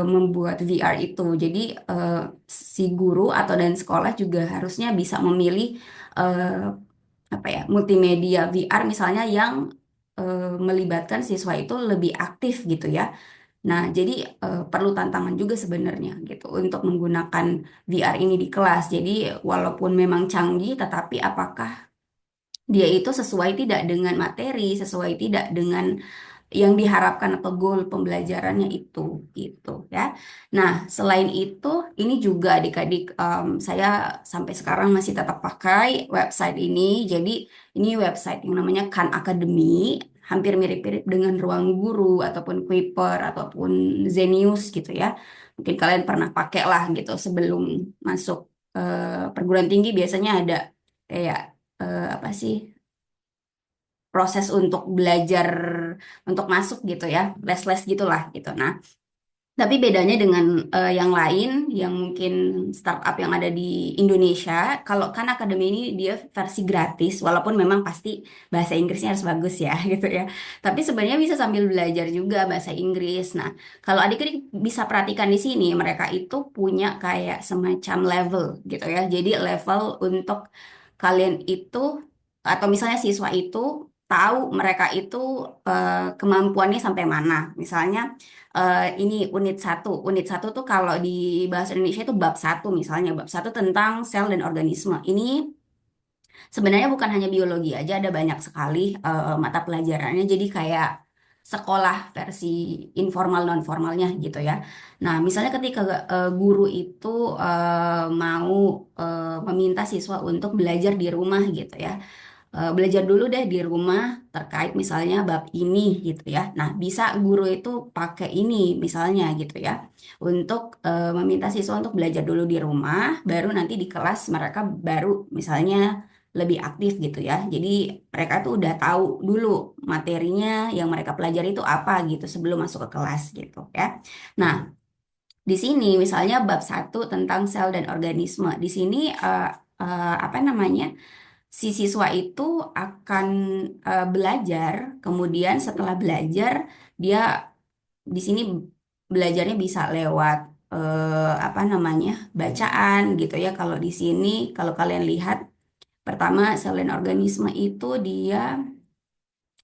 membuat VR itu. Jadi eh, si guru atau dan sekolah juga harusnya bisa memilih apa ya, multimedia VR misalnya yang melibatkan siswa itu lebih aktif gitu ya. Nah, jadi perlu tantangan juga sebenarnya gitu untuk menggunakan VR ini di kelas. Jadi walaupun memang canggih, tetapi apakah dia itu sesuai tidak dengan materi, sesuai tidak dengan yang diharapkan atau goal pembelajarannya itu gitu ya. Nah, selain itu ini juga adik-adik, saya sampai sekarang masih tetap pakai website ini. Jadi ini website yang namanya Khan Academy, hampir mirip-mirip dengan Ruang Guru ataupun Kuiper ataupun Zenius gitu ya. Mungkin kalian pernah pakai lah gitu sebelum masuk perguruan tinggi, biasanya ada kayak apa sih, proses untuk belajar untuk masuk gitu ya, les-les gitulah gitu. Nah, tapi bedanya dengan yang lain yang mungkin startup yang ada di Indonesia, kalau kan Akademi ini dia versi gratis, walaupun memang pasti bahasa Inggrisnya harus bagus ya gitu ya. Tapi sebenarnya bisa sambil belajar juga bahasa Inggris. Nah, kalau adik-adik bisa perhatikan di sini, mereka itu punya kayak semacam level gitu ya. Jadi level untuk kalian itu, atau misalnya siswa itu tahu mereka itu kemampuannya sampai mana. Misalnya ini unit 1. Unit 1 tuh kalau di bahasa Indonesia itu bab 1 misalnya. Bab 1 tentang sel dan organisme. Ini sebenarnya bukan hanya biologi aja, ada banyak sekali mata pelajarannya. Jadi kayak sekolah versi informal non formalnya gitu ya. Nah, misalnya ketika guru itu mau meminta siswa untuk belajar di rumah gitu ya, belajar dulu deh di rumah terkait misalnya bab ini gitu ya. Nah, bisa guru itu pakai ini misalnya gitu ya, untuk meminta siswa untuk belajar dulu di rumah, baru nanti di kelas mereka baru misalnya lebih aktif gitu ya. Jadi mereka tuh udah tahu dulu materinya yang mereka pelajari itu apa gitu sebelum masuk ke kelas gitu ya. Nah, di sini misalnya bab 1 tentang sel dan organisme. Di sini apa namanya, si siswa itu akan belajar, kemudian setelah belajar dia di sini belajarnya bisa lewat apa namanya, bacaan gitu ya. Kalau di sini kalau kalian lihat, pertama sel dan organisme itu dia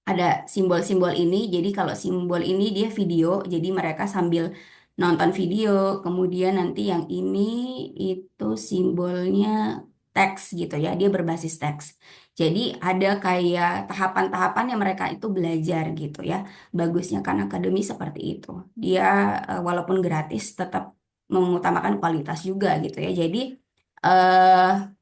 ada simbol-simbol ini. Jadi kalau simbol ini dia video, jadi mereka sambil nonton video. Kemudian nanti yang ini itu simbolnya teks gitu ya, dia berbasis teks. Jadi ada kayak tahapan-tahapan yang mereka itu belajar gitu ya. Bagusnya kan akademi seperti itu. Dia walaupun gratis tetap mengutamakan kualitas juga gitu ya. Jadi eh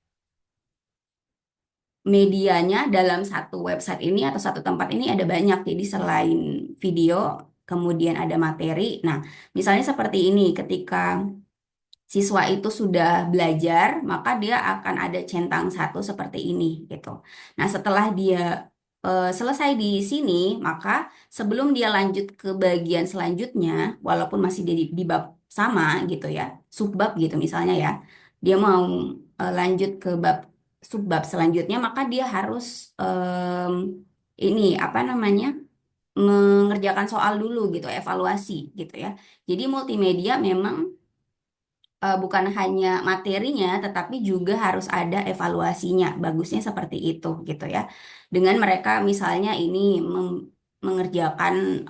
medianya dalam satu website ini atau satu tempat ini ada banyak. Jadi selain video, kemudian ada materi. Nah, misalnya seperti ini, ketika siswa itu sudah belajar, maka dia akan ada centang satu seperti ini gitu. Nah, setelah dia selesai di sini, maka sebelum dia lanjut ke bagian selanjutnya, walaupun masih di bab sama gitu ya, subbab gitu misalnya ya, dia mau lanjut ke bab subbab selanjutnya, maka dia harus ini apa namanya? Mengerjakan soal dulu gitu, evaluasi gitu ya. Jadi multimedia memang bukan hanya materinya, tetapi juga harus ada evaluasinya. Bagusnya seperti itu gitu ya. Dengan mereka misalnya ini mengerjakan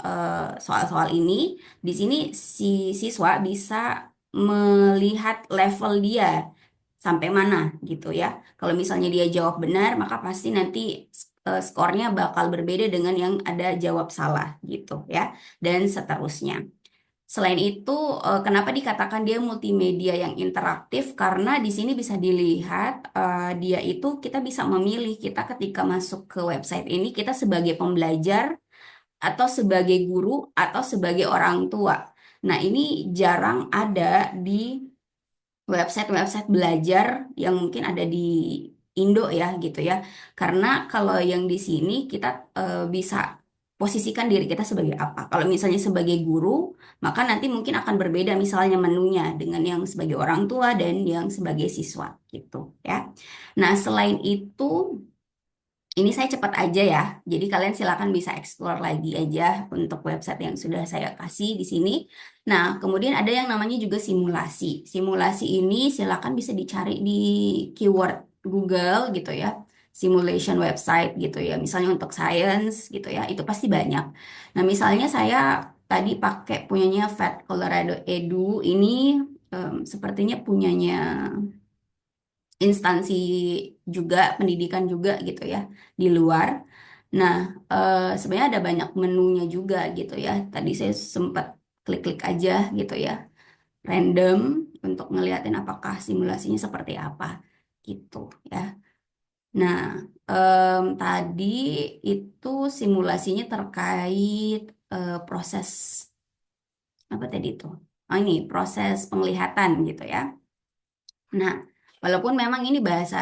soal-soal ini, di sini si siswa bisa melihat level dia sampai mana gitu ya. Kalau misalnya dia jawab benar, maka pasti nanti skornya bakal berbeda dengan yang ada jawab salah gitu ya, dan seterusnya. Selain itu, kenapa dikatakan dia multimedia yang interaktif? Karena di sini bisa dilihat dia itu kita bisa memilih kita ketika masuk ke website ini kita sebagai pembelajar atau sebagai guru atau sebagai orang tua. Nah, ini jarang ada di website-website belajar yang mungkin ada di Indo ya gitu ya. Karena kalau yang di sini kita bisa posisikan diri kita sebagai apa. Kalau misalnya sebagai guru, maka nanti mungkin akan berbeda misalnya menunya dengan yang sebagai orang tua dan yang sebagai siswa gitu ya. Nah, selain itu ini saya cepat aja ya. Jadi kalian silakan bisa explore lagi aja untuk website yang sudah saya kasih di sini. Nah, kemudian ada yang namanya juga simulasi. Simulasi ini silakan bisa dicari di keyword Google gitu ya. Simulation website gitu ya. Misalnya untuk science gitu ya. Itu pasti banyak. Nah, misalnya saya tadi pakai punyanya Fed Colorado Edu ini sepertinya punyanya instansi juga, pendidikan juga gitu ya, di luar. Nah, sebenarnya ada banyak menunya juga gitu ya. Tadi saya sempat klik-klik aja gitu ya, random untuk ngeliatin apakah simulasinya seperti apa gitu ya. Nah, tadi itu simulasinya terkait proses apa tadi itu? Oh ini proses penglihatan gitu ya. Nah, walaupun memang ini bahasa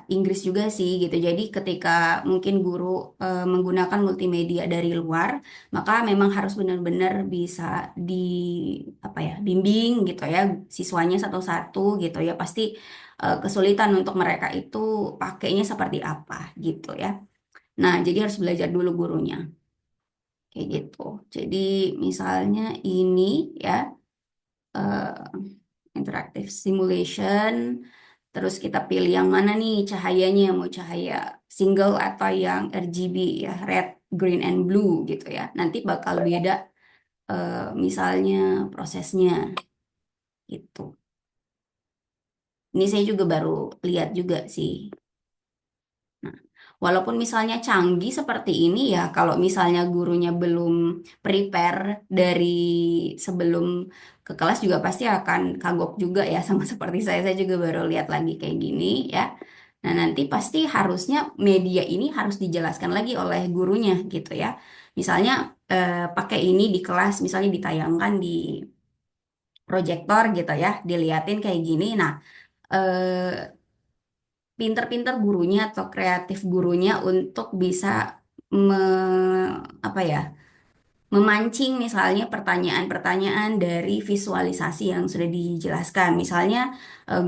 Inggris juga sih gitu. Jadi ketika mungkin guru menggunakan multimedia dari luar, maka memang harus benar-benar bisa di apa ya, bimbing gitu ya siswanya satu-satu gitu ya. Pasti kesulitan untuk mereka itu pakainya seperti apa gitu ya. Nah, jadi harus belajar dulu gurunya. Kayak gitu. Jadi misalnya ini ya eh, interactive simulation. Terus kita pilih yang mana nih cahayanya, mau cahaya single atau yang RGB ya, red, green, and blue gitu ya. Nanti bakal beda misalnya prosesnya gitu. Ini saya juga baru lihat juga sih. Nah, walaupun misalnya canggih seperti ini ya, kalau misalnya gurunya belum prepare dari sebelum ke kelas juga pasti akan kagok juga ya sama seperti saya. Saya juga baru lihat lagi kayak gini ya. Nah, nanti pasti harusnya media ini harus dijelaskan lagi oleh gurunya gitu ya. Misalnya pakai ini di kelas, misalnya ditayangkan di proyektor gitu ya, diliatin kayak gini. Nah, eh, pinter-pinter gurunya atau kreatif gurunya untuk bisa me, apa ya, memancing misalnya pertanyaan-pertanyaan dari visualisasi yang sudah dijelaskan. Misalnya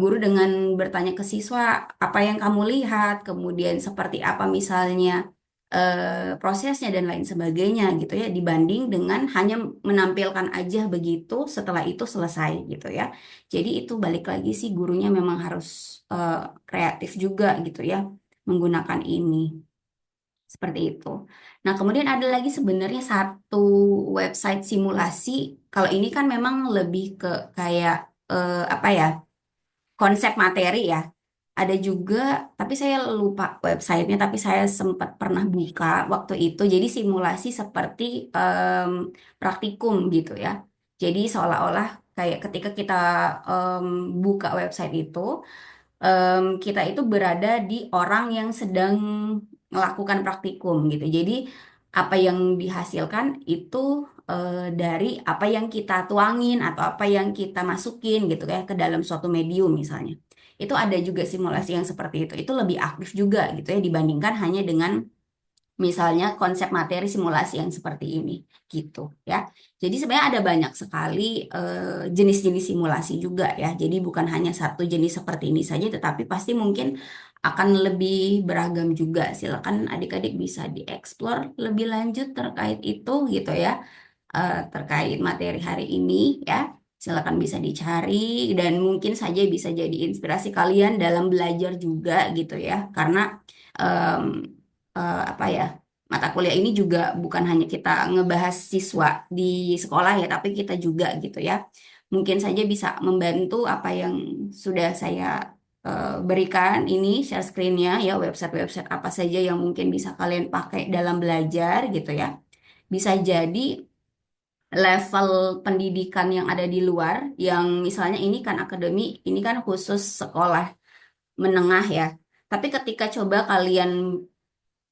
guru dengan bertanya ke siswa apa yang kamu lihat, kemudian seperti apa misalnya prosesnya dan lain sebagainya gitu ya, dibanding dengan hanya menampilkan aja begitu setelah itu selesai gitu ya. Jadi itu balik lagi sih gurunya memang harus eh, kreatif juga gitu ya menggunakan ini. Seperti itu. Nah, kemudian ada lagi sebenarnya satu website simulasi. Kalau ini kan memang lebih ke kayak apa ya, konsep materi ya. Ada juga, tapi saya lupa websitenya, tapi saya sempat pernah buka waktu itu. Jadi simulasi seperti praktikum gitu ya. Jadi seolah-olah kayak ketika kita em, buka website itu, kita itu berada di orang yang sedang melakukan praktikum gitu. Jadi apa yang dihasilkan itu dari apa yang kita tuangin atau apa yang kita masukin gitu ya ke dalam suatu medium misalnya. Itu ada juga simulasi yang seperti itu. Itu lebih aktif juga gitu ya dibandingkan hanya dengan misalnya konsep materi simulasi yang seperti ini gitu ya. Jadi sebenarnya ada banyak sekali jenis-jenis simulasi juga ya. Jadi bukan hanya satu jenis seperti ini saja, tetapi pasti mungkin akan lebih beragam juga. Silakan adik-adik bisa dieksplor lebih lanjut terkait itu gitu ya. Terkait materi hari ini ya. Silakan bisa dicari dan mungkin saja bisa jadi inspirasi kalian dalam belajar juga gitu ya. Karena em, apa ya, mata kuliah ini juga bukan hanya kita ngebahas siswa di sekolah ya, tapi kita juga gitu ya. Mungkin saja bisa membantu apa yang sudah saya berikan ini share screen-nya ya, website-website apa saja yang mungkin bisa kalian pakai dalam belajar gitu ya. Bisa jadi level pendidikan yang ada di luar, yang misalnya ini kan akademi, ini kan khusus sekolah menengah ya. Tapi ketika coba kalian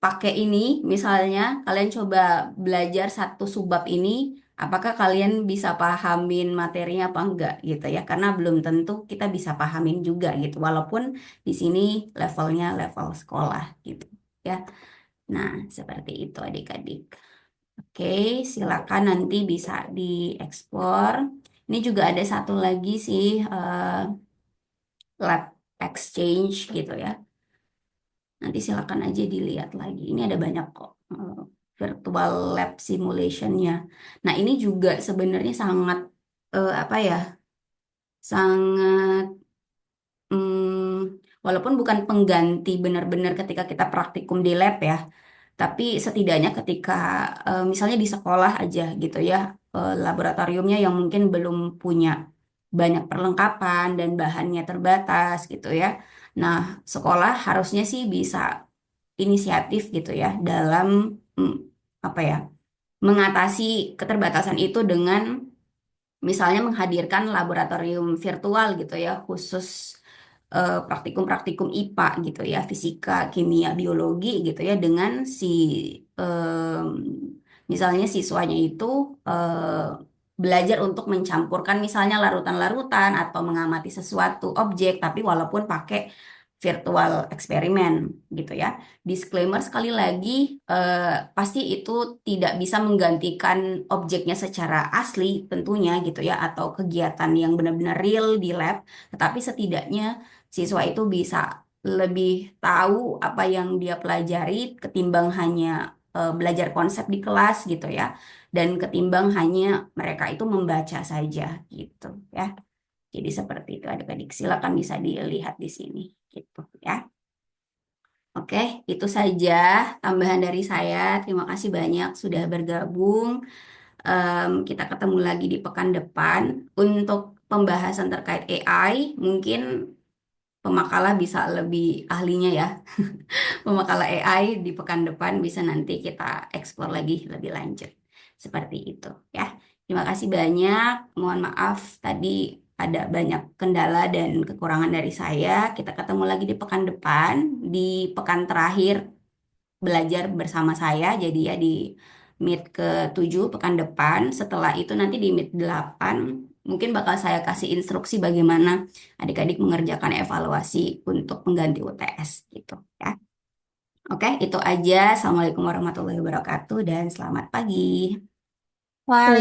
pakai ini, misalnya kalian coba belajar satu subbab ini, apakah kalian bisa pahamin materinya apa enggak gitu ya? Karena belum tentu kita bisa pahamin juga gitu, walaupun di sini levelnya level sekolah gitu ya. Nah, seperti itu adik-adik. Oke, silakan nanti bisa dieksplor. Ini juga ada satu lagi sih, lab exchange gitu ya. Nanti silakan aja dilihat lagi. Ini ada banyak kok virtual lab simulationnya. Nah, ini juga sebenarnya sangat apa ya? Sangat walaupun bukan pengganti benar-benar ketika kita praktikum di lab ya, tapi setidaknya ketika misalnya di sekolah aja gitu ya, laboratoriumnya yang mungkin belum punya banyak perlengkapan dan bahannya terbatas gitu ya. Nah, sekolah harusnya sih bisa inisiatif gitu ya dalam mm, apa ya, mengatasi keterbatasan itu dengan misalnya menghadirkan laboratorium virtual gitu ya, khusus praktikum-praktikum IPA gitu ya, fisika, kimia, biologi gitu ya, dengan si em, misalnya siswanya itu belajar untuk mencampurkan misalnya larutan-larutan atau mengamati sesuatu objek, tapi walaupun pakai virtual eksperimen gitu ya. Disclaimer sekali lagi, pasti itu tidak bisa menggantikan objeknya secara asli tentunya gitu ya, atau kegiatan yang benar-benar real di lab, tetapi setidaknya siswa itu bisa lebih tahu apa yang dia pelajari ketimbang hanya belajar konsep di kelas gitu ya, dan ketimbang hanya mereka itu membaca saja gitu ya. Jadi seperti itu adik-adik, silakan bisa dilihat di sini gitu ya. Oke, itu saja tambahan dari saya. Terima kasih banyak sudah bergabung. Kita ketemu lagi di pekan depan untuk pembahasan terkait AI. Mungkin pemakalah bisa lebih ahlinya ya. Pemakalah AI di pekan depan bisa nanti kita eksplor lagi lebih lanjut. Seperti itu ya. Terima kasih banyak. Mohon maaf tadi ada banyak kendala dan kekurangan dari saya. Kita ketemu lagi di pekan depan, di pekan terakhir belajar bersama saya. Jadi ya di Meet ke-7 pekan depan. Setelah itu nanti di Meet 8 mungkin bakal saya kasih instruksi bagaimana adik-adik mengerjakan evaluasi untuk pengganti UTS gitu ya. Oke, itu aja. Assalamualaikum warahmatullahi wabarakatuh dan selamat pagi.
Waalaikumsalam.